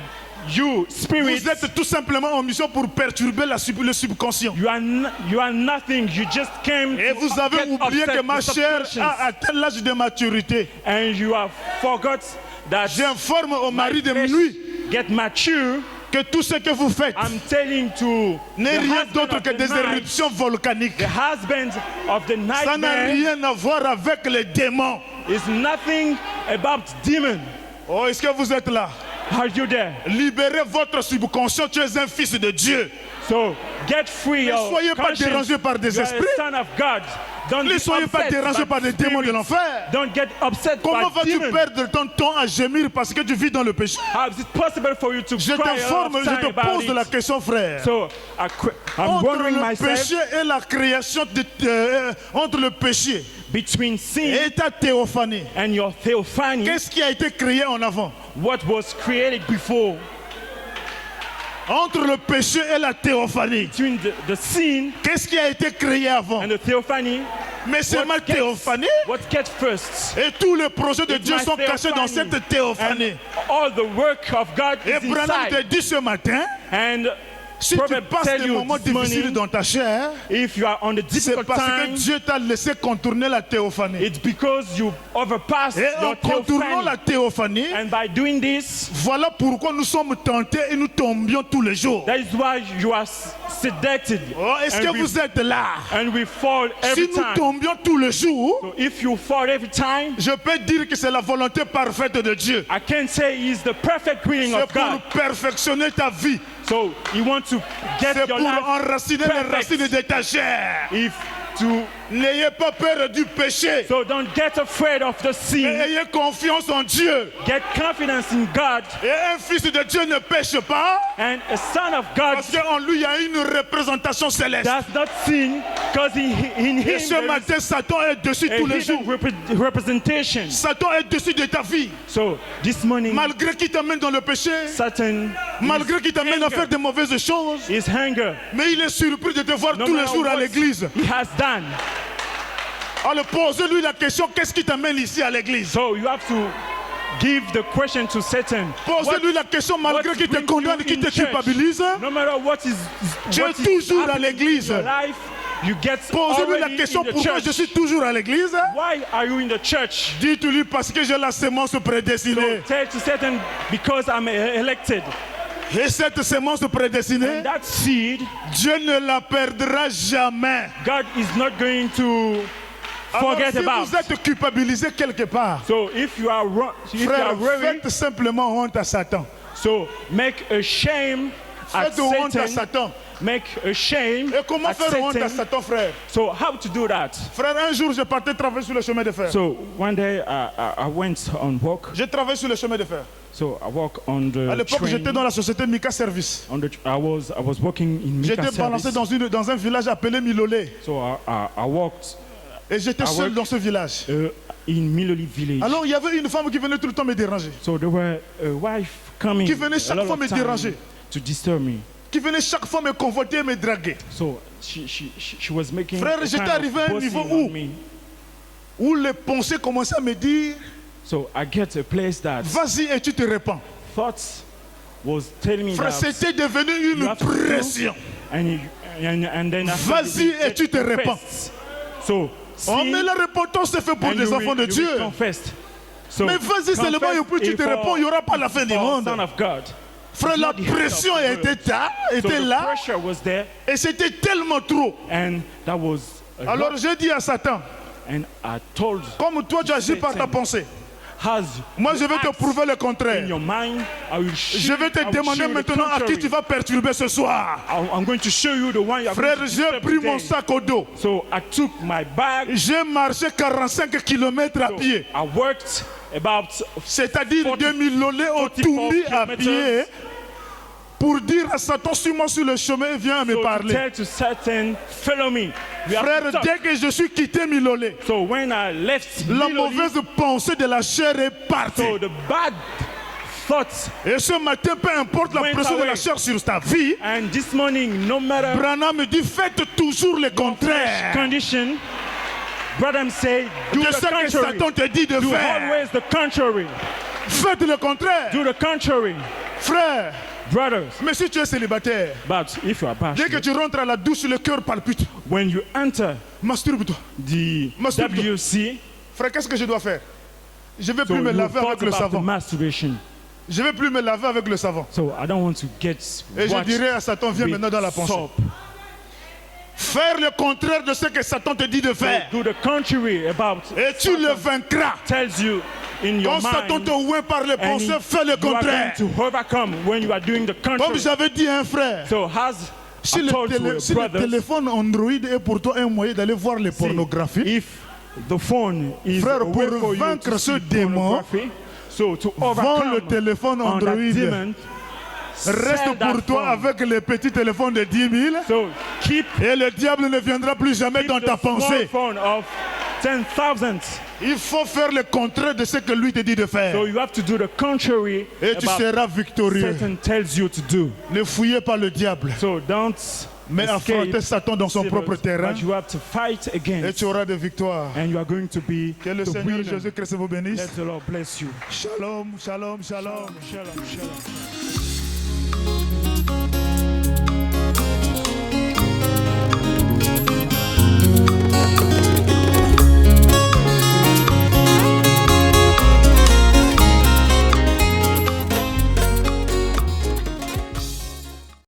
you, spirits, vous êtes tout simplement en mission pour perturber le subconscient. you are nothing. You just came Et to vous avez get oublié upset que ma with chair subconscious. a atteint l'âge de maturité. And you have forgot that J'informe au my mari de flesh nuit get mature. que tout ce que vous faites I'm telling to n'est the rien husband d'autre of que the des night, éruptions volcaniques. the husband of the Ça n'a nightmare rien à voir avec les démons. is nothing about demon. Oh, est-ce que vous êtes là? Are you there? Libérez votre subconscient, tu es un fils de Dieu. So get free. Ne your soyez pas conscience. dérangés par des You are esprits. a son of God. Don't Ne be soyez pas upset dérangés by par des démons de spirits. l'enfer. Don't get upset Comment by vas-tu demons. perdre ton temps à gémir parce que tu vis dans le péché? How is it possible for you to Je cry a lot t'informe, of je time te about pose la it? question, frère. So I'm Entre wondering le myself, péché et la création, entre le péché between sin et ta théophanie, and your theophany, qu'est-ce qui a été créé en avant? what was created before? Entre le péché et la théophanie, Between the sin qu'est-ce qui a été créé avant? and the theophany, Mais c'est ma théophanie what gets first? et tous les projets de It's Dieu my sont cachés dans theophany. cette théophanie. And all the work of God Et is Branham te inside. dit ce matin, And si tu Proverbs passes tell des you moments this difficiles morning, dans ta chair, if you are on the c'est difficult parce que time, Dieu t'a laissé contourner la théophanie. it's because you overpassed Et en your contournant la theophany. théophanie, And by doing this, voilà pourquoi nous sommes tentés et nous tombions tous les jours. that is why you are sedated. Oh, est-ce and que vous êtes là? And we fall Si every nous time. tombions tous les jours, So if you fall every time, je peux dire que c'est la volonté parfaite de Dieu. I can't say it's the perfect willing C'est of pour God. perfectionner ta vie. So you want to get C'est your pour life enraciner les perfect. racines de ta chair. if to N'ayez pas peur du péché. So don't get afraid of the Mais sin. ayez confiance en Dieu. Get confidence in God. Et un fils de Dieu ne pêche pas And a son of God parce qu'en lui il y a une représentation céleste. does not sin because in Et him ce there is matin, Satan est dessus a tous les hidden jours. representation. Satan est dessus de ta vie. So this morning, Malgré qu'il t'amène dans le péché, Satan malgré qu'il t'amène à faire de mauvaises choses, is hunger. mais il est surpris de te voir No tous les matter jours à what l'église. he has done. Alors posez-lui la question, qu'est-ce qui t'amène ici à l'église? So you have to give the question to Satan. Posez-lui la question malgré what qu'il te brings condamne, you qu'il in te church? culpabilise. No matter what is Tu es what is toujours à happening l'église. in your life, you get Posez-lui la already question, in the pourquoi je church. suis toujours à l'église? Why are you in the church? Dites-lui parce que j'ai la sémence prédestinée. So tell to Satan, because I'm elected. Et cette sémence prédestinée, And that seed, Dieu ne la perdra jamais. God is not going to Alors, forget si about. vous êtes culpabilisé quelque part, So if you are frère, worried, faites simplement honte à Satan. so make a shame at Faites honte à Satan. Satan. Make a shame Et comment at faire honte à Satan. Satan, frère? So how to do that? Frère, un jour, je partais travailler sur le chemin de fer. So one day I went on walk. J'ai travaillé sur le chemin de fer. So I walk on À the l'époque, j'étais train. dans la société Mika Service. I was working in Mika J'étais balancé service. dans un village appelé Milolé. So I walked Et j'étais seul work- dans ce village. in Miloli village. Alors, il y avait une femme qui venait tout le temps me déranger. So there were a wife coming Qui venait a chaque lot fois of me time déranger. to disturb me. Qui venait chaque fois me convoiter et me draguer. So she was making Frère, a j'étais kind of arrivé à un bossing niveau on où- me. Où les pensées commençaient à me dire, So I get a place that vas-y et tu te répands. thoughts was telling me Frère, that c'était devenu you une have to do, pression. and then after Vas-y you et tu te get répands. confessed. So Oh, sin, mais la repentance c'est fait pour and les you enfants de will Dieu. confessed. So Mais vas-y seulement confess et puis tu it te for- réponds, il n'y aura pas la fin du for monde. Son of God. Frère, la not the end of pression the world. était So the là pressure was there, et c'était tellement trop. and that was a Alors lot. j'ai dit à Satan, And I told, comme toi tu agis par ta pensée, has moi je vais te acts prouver le in contraire. your mind, I will Je vais te I will demander show you the maintenant à qui contrary. tu vas perturber ce soir. I'm going to show you the one you are Frère, going to j'ai disturb pris mon today. sac au dos. So I took my bag. J'ai marché 45 km à pied. I worked about C'est-à-dire 40 de Milolé au 44 Toumbi à kilomètres. pied pour dire à Satan, suis-moi sur le chemin et viens me so to parler. tell to Satan, follow me. We have to Frère, talk. dès que je suis quitté Milolé, So when I left la Miloli, mauvaise pensée de la chair est partie. so the bad thoughts, Et ce matin, peu importe la went pression de away. la chair sur ta vie, and this morning, no matter Branham me dit, faites toujours le contraire condition, Brother say, do de the ce que contrary. Satan te dit de Do faire. always the contrary. Faites le contraire. Do the contrary. Frère, Brothers, mais si tu es célibataire, but if you are dès que passionate, tu rentres à la douche, le cœur palpite. when you enter Masturbe-toi. the Masturbe-toi. WC, Frère, qu'est-ce que je dois faire? Je ne vais so plus me you laver avec thought le about the savon. masturbation. Je ne vais plus me laver avec le savon. So I don't want to get Et je washed dirai à Satan, viens with maintenant dans la pensée. soap. Faire le contraire de ce que Satan te dit de So faire. do the contrary about Et tu le vaincras. tells you in your Quand Satan mind, te ouvre par les and pensées, fais le you are going contraire. to overcome when you are doing the Comme contrary. j'avais dit à un frère, So as si I told to si le brothers, téléphone Android est pour toi un moyen d'aller voir les pornographies, if the phone is Frère, a way pour for you vaincre to ce see démon, pornography, so to vends overcome le téléphone on that Android. demon, Reste sell that pour toi phone. avec les petits téléphones de 10 000 So keep et le diable ne viendra plus jamais dans the ta pensée. smartphone of 10,000. Il faut faire le contraire de ce que lui te dit de faire. So you have to do the contrary Et tu about seras victorieux. Satan tells you to do. Ne fouillez pas le diable, So don't mais affrontez escape Satan dans son propre devils, terrain but you have to fight et against, tu auras des victoires. and you are going to be Que le the Seigneur winner. Jésus-Christ vous bénisse. Let the Lord bless you. Shalom, shalom, shalom. Shalom, shalom.